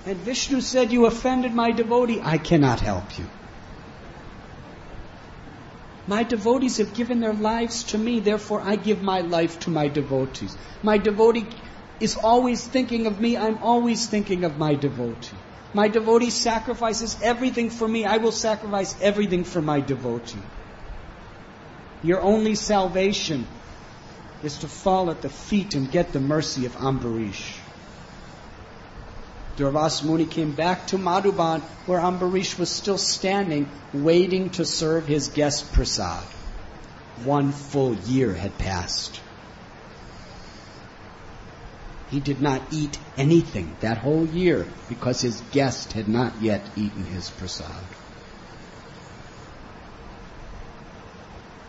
And Vishnu said, you offended my devotee, I cannot help you. My devotees have given their lives to me, therefore I give my life to my devotees. My devotee is always thinking of me, I'm always thinking of my devotee. My devotee sacrifices everything for me, I will sacrifice everything for my devotee. Your only salvation is to fall at the feet and get the mercy of Ambarish. Durvasa Muni came back to Madhuban, where Ambarish was still standing, waiting to serve his guest prasad. 1 full year had passed. He did not eat anything that whole year because his guest had not yet eaten his prasad.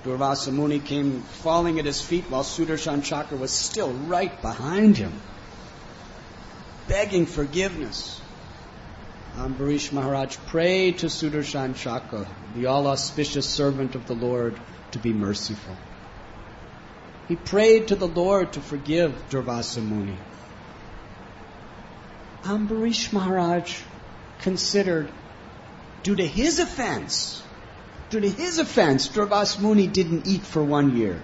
Durvasa Muni came falling at his feet while Sudarshan Chakra was still right behind him, begging forgiveness. Ambarish Maharaj prayed to Sudarshan Chakra, the all-auspicious servant of the Lord, to be merciful. He prayed to the Lord to forgive Durvasa Muni. Ambarish Maharaj considered, due to his offense, Durvasa Muni didn't eat for 1 year,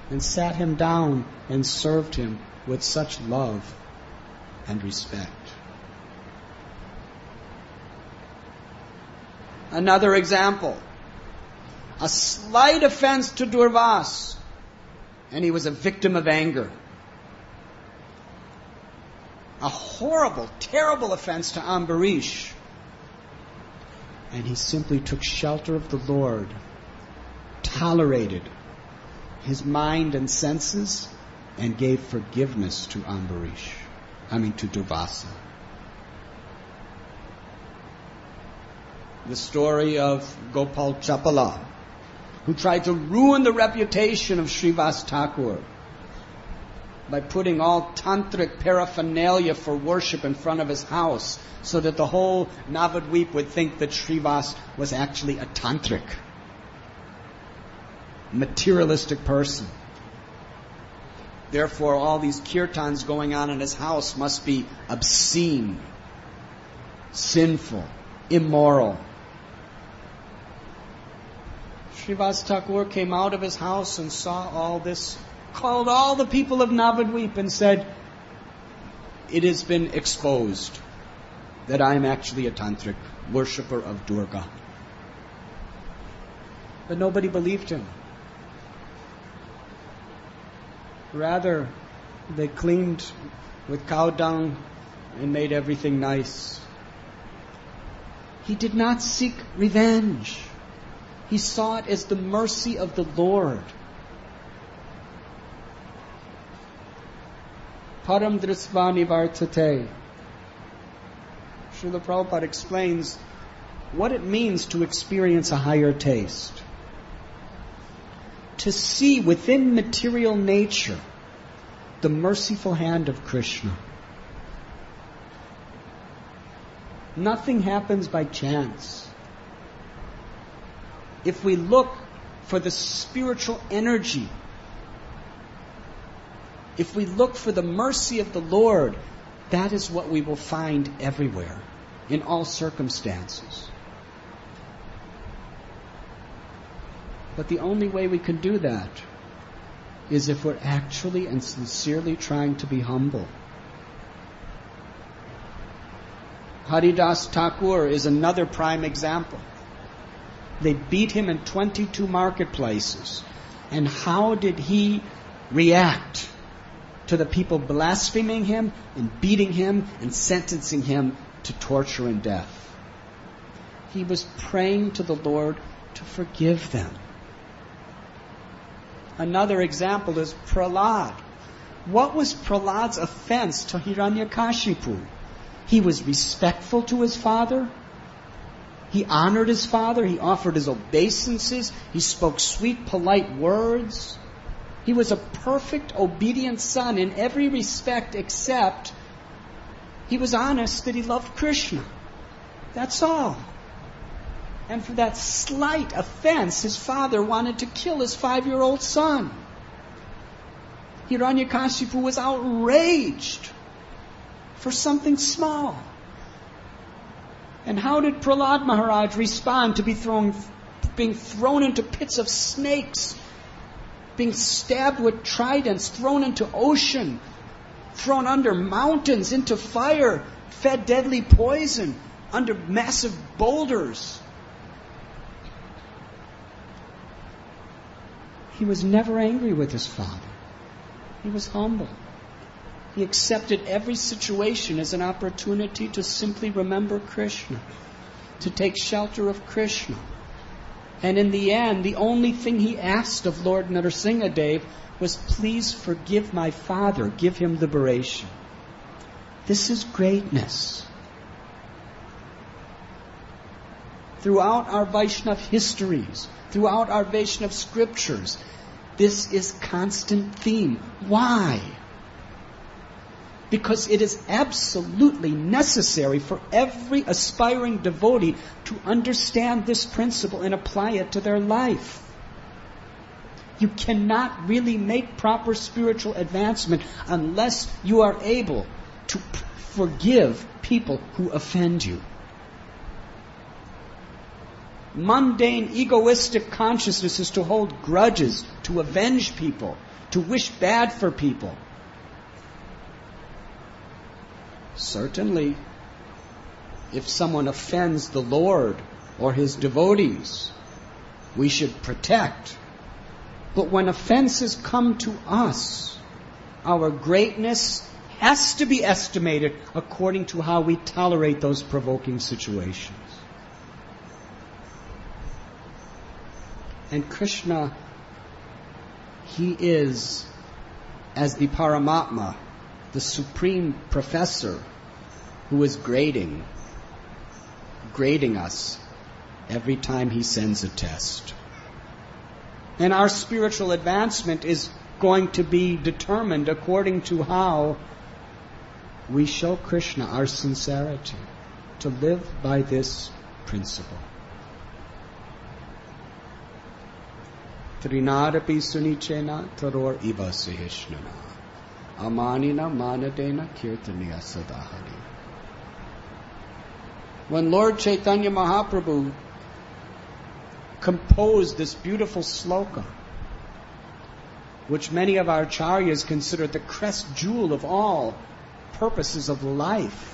and sat him down and served him with such love and respect. Another example. A slight offense to Durvasa, and he was a victim of anger. A horrible, terrible offense to Ambarish, and he simply took shelter of the Lord, tolerated his mind and senses, and gave forgiveness to to Durvasa. The story of Gopal Chapala, who tried to ruin the reputation of Srivas Thakur by putting all tantric paraphernalia for worship in front of his house so that the whole Navadvip would think that Srivas was actually a tantric, materialistic person. Therefore, all these kirtans going on in his house must be obscene, sinful, immoral. Srivas Thakur came out of his house and saw all this, called all the people of Navadvip and said, "It has been exposed that I am actually a tantric worshipper of Durga." But nobody believed him. Rather, they cleaned with cow dung and made everything nice. He did not seek revenge. He saw it as the mercy of the Lord. Param drisvani vartate. Srila Prabhupada explains what it means to experience a higher taste. To see within material nature the merciful hand of Krishna. Nothing happens by chance. If we look for the spiritual energy, if we look for the mercy of the Lord, that is what we will find everywhere, in all circumstances. But the only way we can do that is if we're actually and sincerely trying to be humble. Haridas Thakur is another prime example. They beat him in 22 marketplaces. And how did he react to the people blaspheming him and beating him and sentencing him to torture and death? He was praying to the Lord to forgive them. Another example is Prahlad. What was Prahlad's offense to Hiranyakashipu? He was respectful to his father. He honored his father. He offered his obeisances. He spoke sweet, polite words. He was a perfect, obedient son in every respect except he was honest that he loved Krishna. That's all. And for that slight offense, his father wanted to kill his 5-year-old son. Hiranyakashipu was outraged for something small. And how did Prahlad Maharaj respond to being thrown into pits of snakes, being stabbed with tridents, thrown into ocean, thrown under mountains, into fire, fed deadly poison, under massive boulders? He was never angry with his father. He was humble. He accepted every situation as an opportunity to simply remember Krishna, to take shelter of Krishna. And in the end, the only thing he asked of Lord Narasimhadev was, "Please forgive my father, give him liberation." This is greatness. Throughout our Vaishnava histories, throughout our Vaishnava scriptures, this is constant theme. Why? Because it is absolutely necessary for every aspiring devotee to understand this principle and apply it to their life. You cannot really make proper spiritual advancement unless you are able to forgive people who offend you. Mundane, egoistic consciousness is to hold grudges, to avenge people, to wish bad for people. Certainly, if someone offends the Lord or His devotees, we should protect. But when offenses come to us, our greatness has to be estimated according to how we tolerate those provoking situations. And Krishna, He is, as the Paramatma, the supreme professor who is grading us every time He sends a test. And our spiritual advancement is going to be determined according to how we show Krishna our sincerity, to live by this principle. Trinadapi sunichena taror iva sahishnana. Amanina manadena kirtaniya sadahari. When Lord Chaitanya Mahaprabhu composed this beautiful sloka, which many of our acharyas consider the crest jewel of all purposes of life,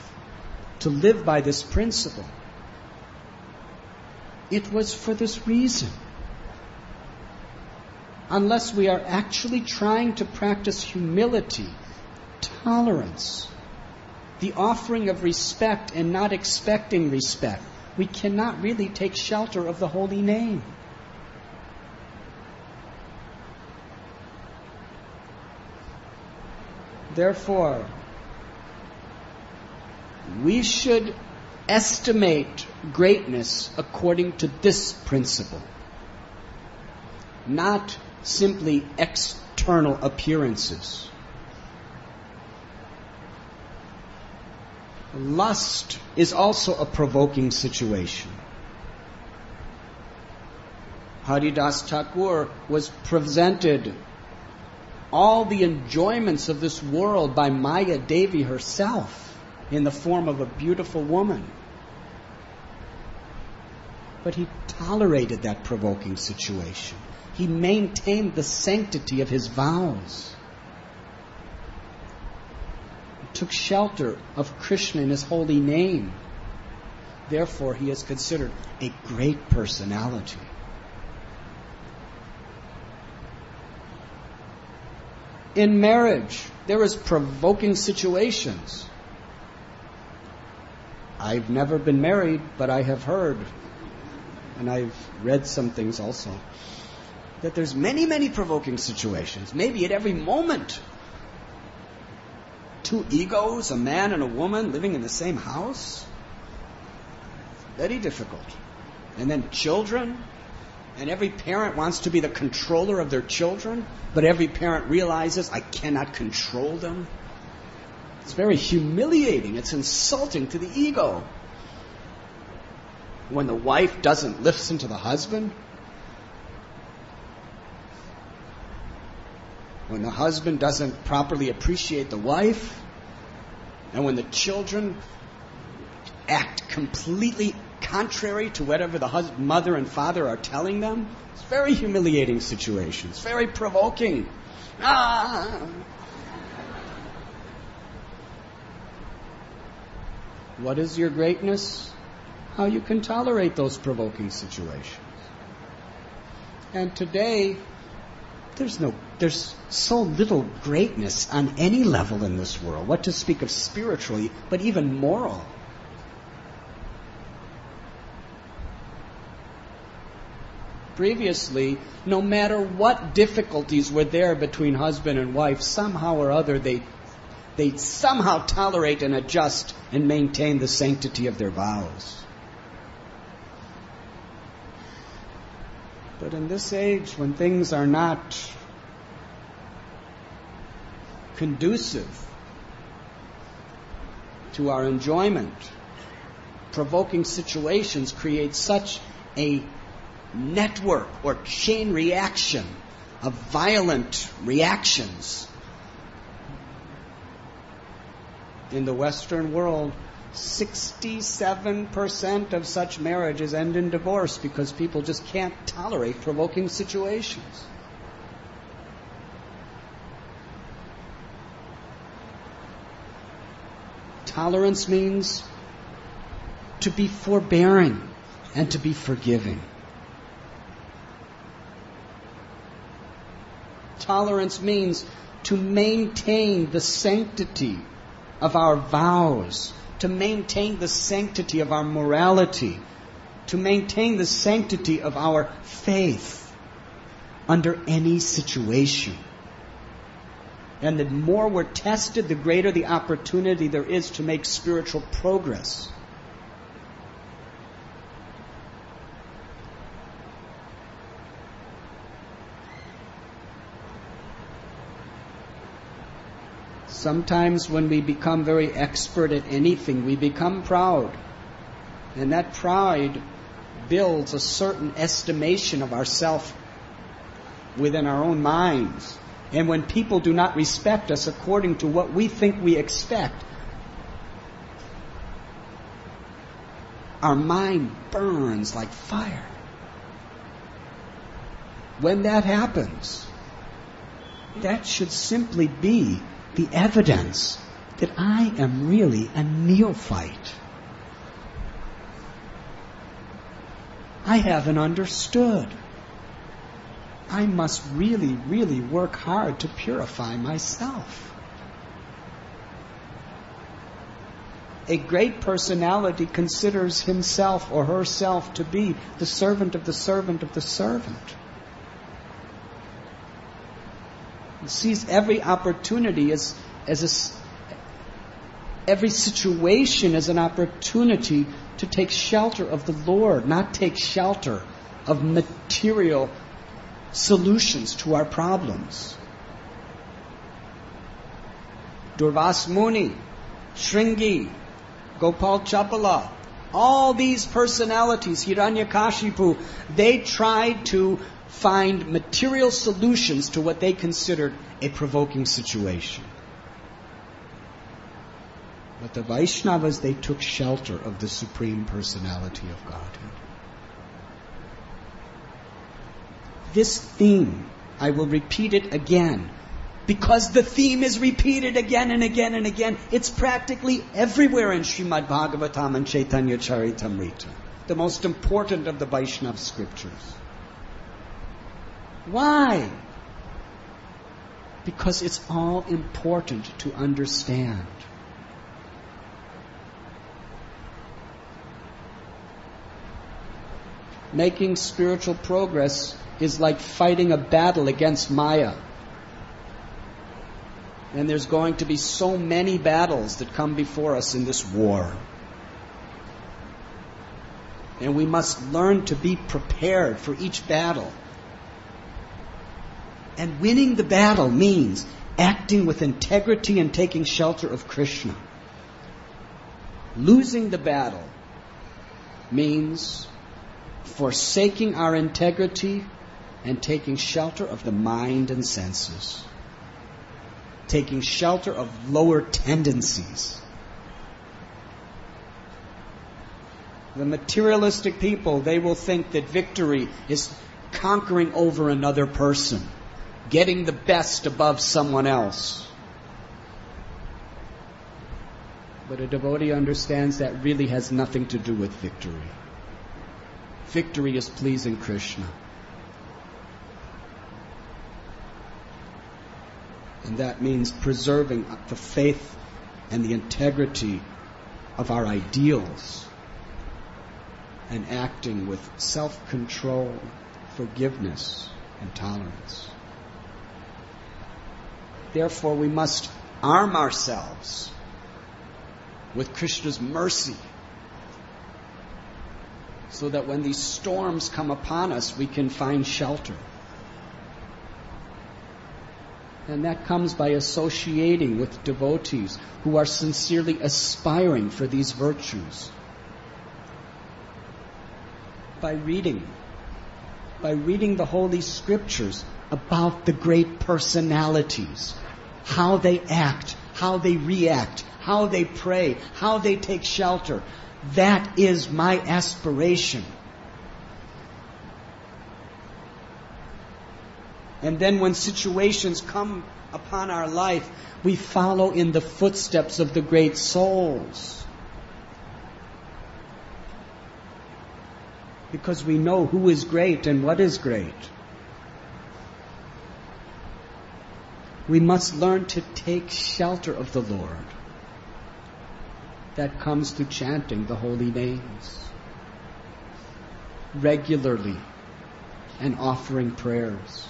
to live by this principle, it was for this reason. Unless we are actually trying to practice humility, tolerance, the offering of respect and not expecting respect, we cannot really take shelter of the holy name. Therefore, we should estimate greatness according to this principle, not simply external appearances. Lust is also a provoking situation. Haridas Thakur was presented all the enjoyments of this world by Maya Devi herself in the form of a beautiful woman. But he tolerated that provoking situation. He maintained the sanctity of his vows. He took shelter of Krishna in his holy name. Therefore, he is considered a great personality. In marriage, there is provoking situations. I've never been married, but I have heard, and I've read some things also, that there's many, many provoking situations, maybe at every moment. Two egos, a man and a woman living in the same house. Very difficult. And then children, and every parent wants to be the controller of their children, but every parent realizes, I cannot control them. It's very humiliating. It's insulting to the ego. When the wife doesn't listen to the husband, when the husband doesn't properly appreciate the wife, and when the children act completely contrary to whatever the mother and father are telling them, it's very humiliating situations, very provoking. What is your greatness? How you can tolerate those provoking situations. And today, there's so little greatness on any level in this world. What to speak of spiritually, but even moral. Previously, no matter what difficulties were there between husband and wife, somehow or other they somehow tolerate and adjust and maintain the sanctity of their vows. But in this age, when things are not conducive to our enjoyment, provoking situations create such a network or chain reaction of violent reactions. In the Western world, 67% of such marriages end in divorce because people just can't tolerate provoking situations. Tolerance means to be forbearing and to be forgiving. Tolerance means to maintain the sanctity of our vows, to maintain the sanctity of our morality, to maintain the sanctity of our faith under any situation. And the more we're tested, the greater the opportunity there is to make spiritual progress. Sometimes when we become very expert at anything, we become proud. And that pride builds a certain estimation of ourselves within our own minds. And when people do not respect us according to what we think we expect, our mind burns like fire. When that happens, that should simply be the evidence that I am really a neophyte. I haven't understood. I must really, really work hard to purify myself. A great personality considers himself or herself to be the servant of the servant of the servant. He sees every opportunity every situation as an opportunity to take shelter of the Lord, not take shelter of material solutions to our problems. Durvas Muni, Shringi, Gopal Chapala, all these personalities, Hiranyakashipu, they tried to find material solutions to what they considered a provoking situation. But the Vaishnavas, they took shelter of the Supreme Personality of Godhead. This theme, I will repeat it again, because the theme is repeated again and again and again. It's practically everywhere in Srimad Bhagavatam and Chaitanya Charitamrita, the most important of the Vaishnava scriptures. Why? Because it's all important to understand. Making spiritual progress is like fighting a battle against Maya. And there's going to be so many battles that come before us in this war. And we must learn to be prepared for each battle. And winning the battle means acting with integrity and taking shelter of Krishna. Losing the battle means forsaking our integrity and taking shelter of the mind and senses. Taking shelter of lower tendencies. The materialistic people, they will think that victory is conquering over another person, getting the best above someone else. But a devotee understands that really has nothing to do with victory. Victory is pleasing Krishna. And that means preserving the faith and the integrity of our ideals and acting with self-control, forgiveness, and tolerance. Therefore, we must arm ourselves with Krishna's mercy so that when these storms come upon us, we can find shelter. And that comes by associating with devotees who are sincerely aspiring for these virtues. By reading the Holy Scriptures about the great personalities, how they act, how they react, how they pray, how they take shelter. That is my aspiration. And then when situations come upon our life, we follow in the footsteps of the great souls. Because we know who is great and what is great. We must learn to take shelter of the Lord. That comes through chanting the holy names regularly and offering prayers.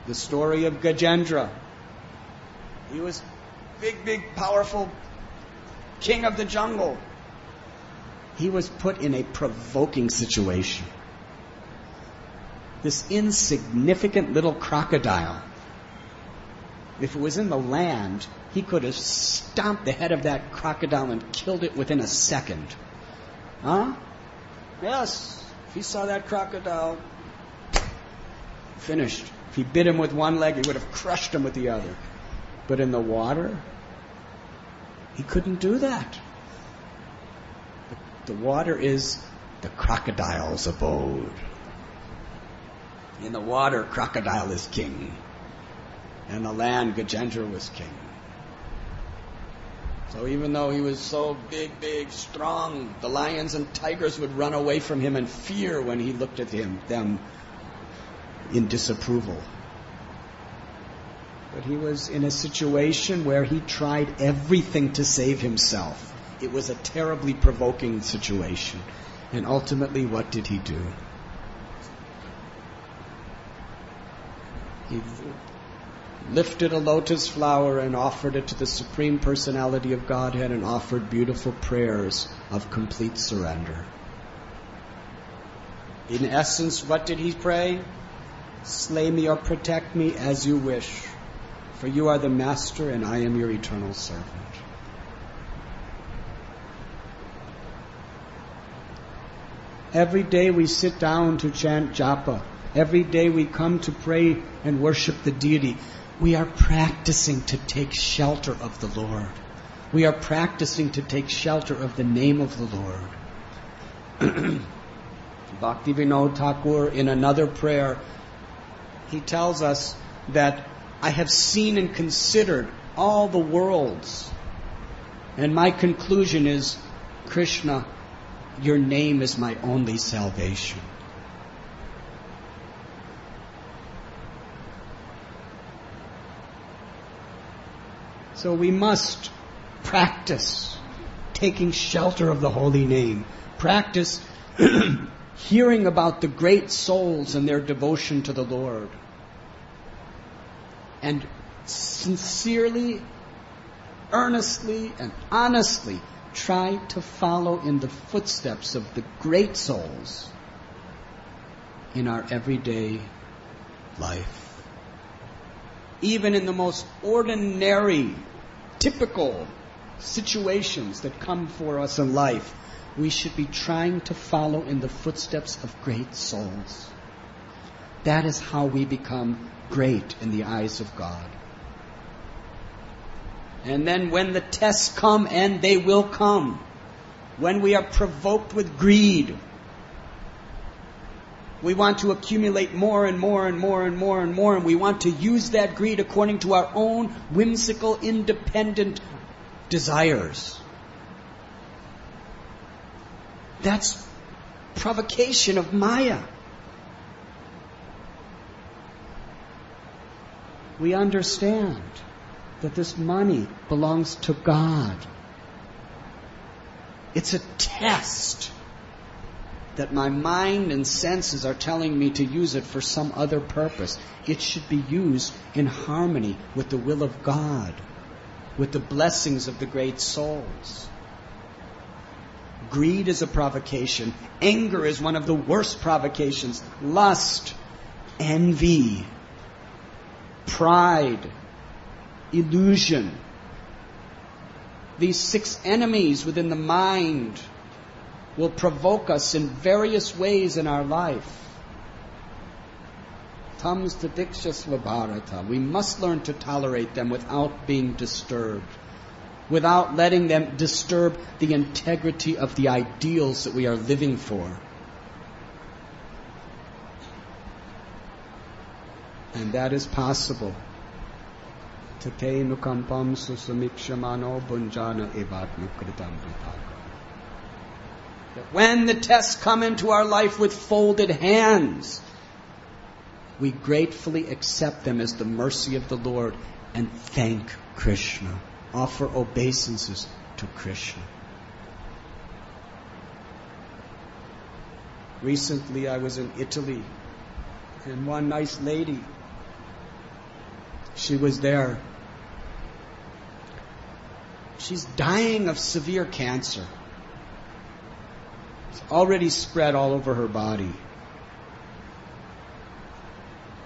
The story of Gajendra. He was big, powerful king of the jungle. He was put in a provoking situation. This insignificant little crocodile, if it was in the land, he could have stomped the head of that crocodile and killed it within a second. Huh? Yes. If he saw that crocodile, Finished. If he bit him with one leg, he would have crushed him with the other. But in the water, he couldn't do that. The water is the crocodile's abode. In the water, crocodile is king. And the land, Gajendra was king. So even though he was so big, strong, the lions and tigers would run away from him in fear when he looked at them in disapproval. But he was in a situation where he tried everything to save himself. It was a terribly provoking situation. And ultimately, what did he do? He lifted a lotus flower and offered it to the Supreme Personality of Godhead and offered beautiful prayers of complete surrender. In essence, what did he pray? Slay me or protect me as you wish, for you are the master and I am your eternal servant. Every day we sit down to chant japa. Every day we come to pray and worship the deity. We are practicing to take shelter of the Lord. We are practicing to take shelter of the name of the Lord. Bhaktivinoda Thakur, in another prayer, he tells us that I have seen and considered all the worlds, and my conclusion is, Krishna, your name is my only salvation. So we must practice taking shelter of the holy name. Practice hearing about the great souls and their devotion to the Lord. And sincerely, earnestly, and honestly try to follow in the footsteps of the great souls in our everyday life. Even in the most ordinary, typical situations that come for us in life, we should be trying to follow in the footsteps of great souls. That is how we become great in the eyes of God. And then when the tests come, and they will come, when we are provoked with greed, we want to accumulate more and more and more and more and more, and we want to use that greed according to our own whimsical, independent desires. That's provocation of Maya. We understand that this money belongs to God. It's a test that my mind and senses are telling me to use it for some other purpose. It should be used in harmony with the will of God, with the blessings of the great souls. Greed is a provocation. Anger is one of the worst provocations. Lust, envy, pride, illusion. These 6 enemies within the mind will provoke us in various ways in our life. Tamstatiksha bharata. We must learn to tolerate them without being disturbed, without letting them disturb the integrity of the ideals that we are living for. And that is possible. Tate nukampam susamikshamano bunjana evatmukritam vipaka. That when the tests come into our life with folded hands, we gratefully accept them as the mercy of the Lord and thank Krishna. Offer obeisances to Krishna. Recently I was in Italy, and one nice lady, she was there. She's dying of severe cancer. It's already spread all over her body.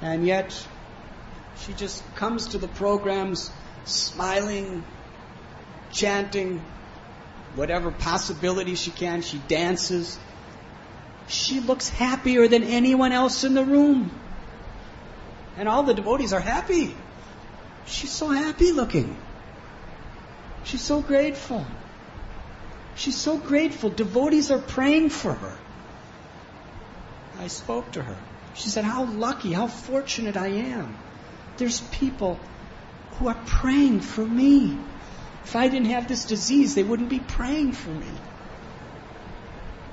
And yet, she just comes to the programs smiling, chanting, whatever possibility she can. She dances. She looks happier than anyone else in the room. And all the devotees are happy. She's so happy looking. She's so grateful. She's so grateful. Devotees are praying for her. I spoke to her. She said, how lucky, how fortunate I am. There's people who are praying for me. If I didn't have this disease, they wouldn't be praying for me.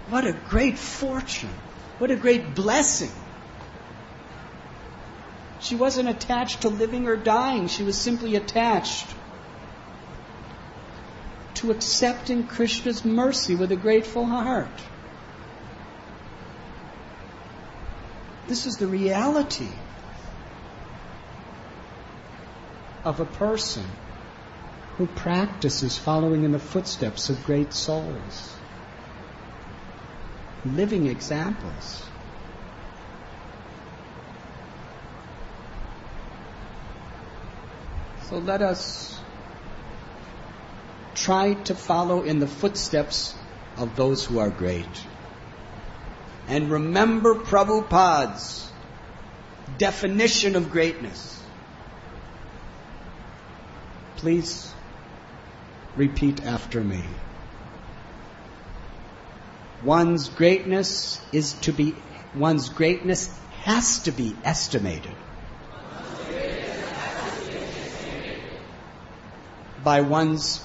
What a great fortune. What a great blessing. She wasn't attached to living or dying. She was simply attached to accepting Krishna's mercy with a grateful heart. This is the reality of a person who practices following in the footsteps of great souls. Living examples. So let us try to follow in the footsteps of those who are great. And remember Prabhupada's definition of greatness. Please repeat after me. One's greatness has to be estimated by one's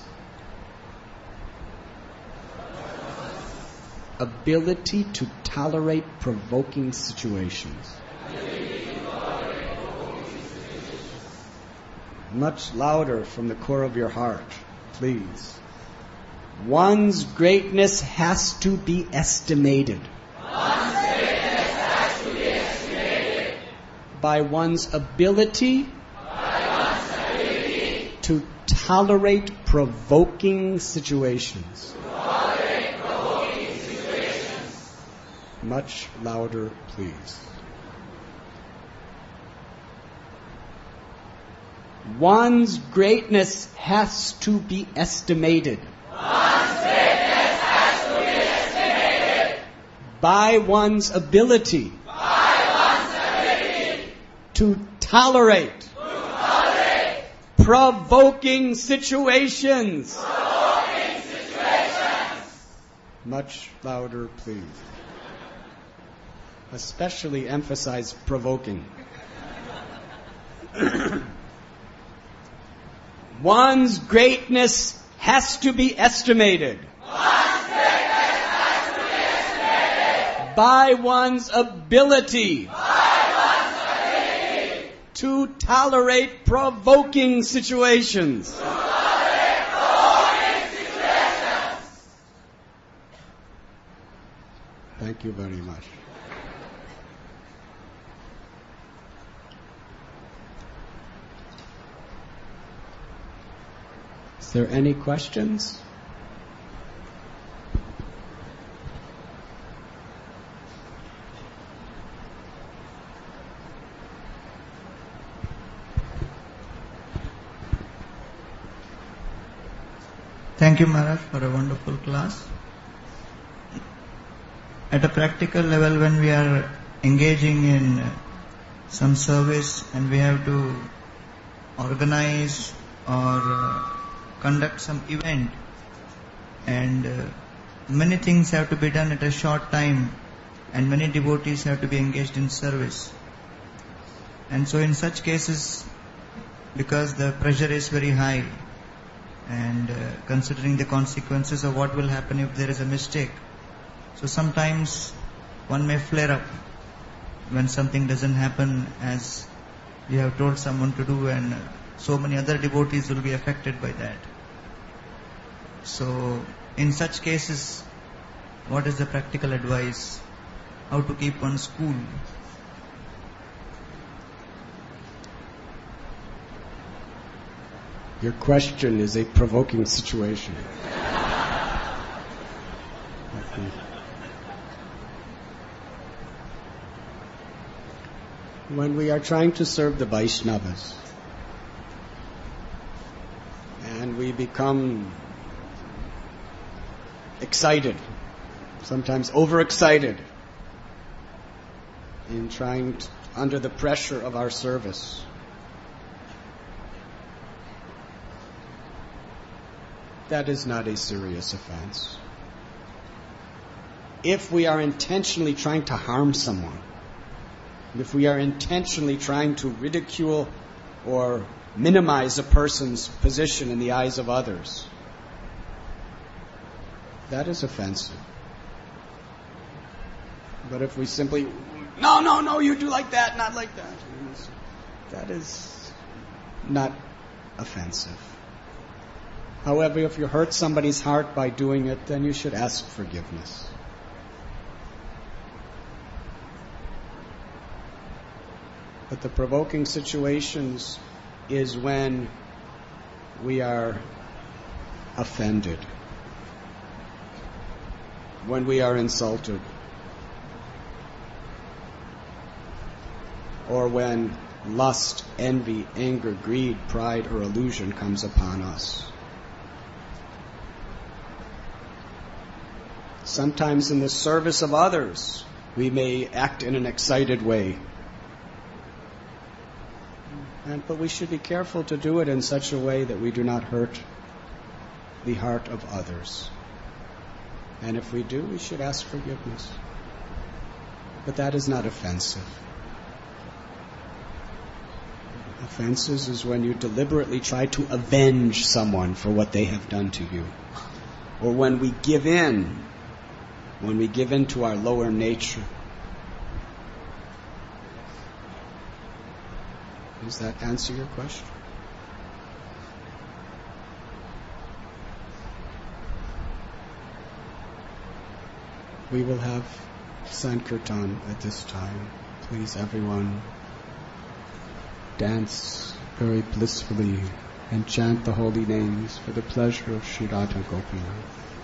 ability to tolerate provoking situations. Much louder from the core of your heart, please. One's greatness has to be estimated. By one's ability to tolerate provoking situations. Much louder, please. One's greatness has to be estimated. By one's ability to tolerate provoking situations. Much louder, please. Especially emphasize provoking. One's greatness has to be estimated. By one's ability to tolerate provoking situations. Thank you very much. Is there any questions? Thank you, Maharaj, for a wonderful class. At a practical level, when we are engaging in some service and we have to organize or conduct some event, and many things have to be done at a short time, and many devotees have to be engaged in service. And so in such cases, because the pressure is very high, and considering the consequences of what will happen if there is a mistake, so sometimes one may flare up when something doesn't happen as you have told someone to do, and so many other devotees will be affected by that. So in such cases, what is the practical advice? How to keep one's cool? Your question is a provoking situation. When we are trying to serve the Vaishnavas and we become excited, sometimes overexcited in trying under the pressure of our service. That is not a serious offense. If we are intentionally trying to harm someone, if we are intentionally trying to ridicule or minimize a person's position in the eyes of others, that is offensive. But if we simply, no, you do like that, not like that, that is not offensive. However, if you hurt somebody's heart by doing it, then you should ask forgiveness. But the provoking situations is when we are offended, when we are insulted, or when lust, envy, anger, greed, pride, or illusion comes upon us. Sometimes in the service of others, we may act in an excited way. But we should be careful to do it in such a way that we do not hurt the heart of others. And if we do, we should ask forgiveness. But that is not offensive. Offenses is when you deliberately try to avenge someone for what they have done to you. Or when we give in to our lower nature. Does that answer your question? We will have Sankirtan at this time. Please, everyone, dance very blissfully and chant the holy names for the pleasure of Sri Radha Gopinath.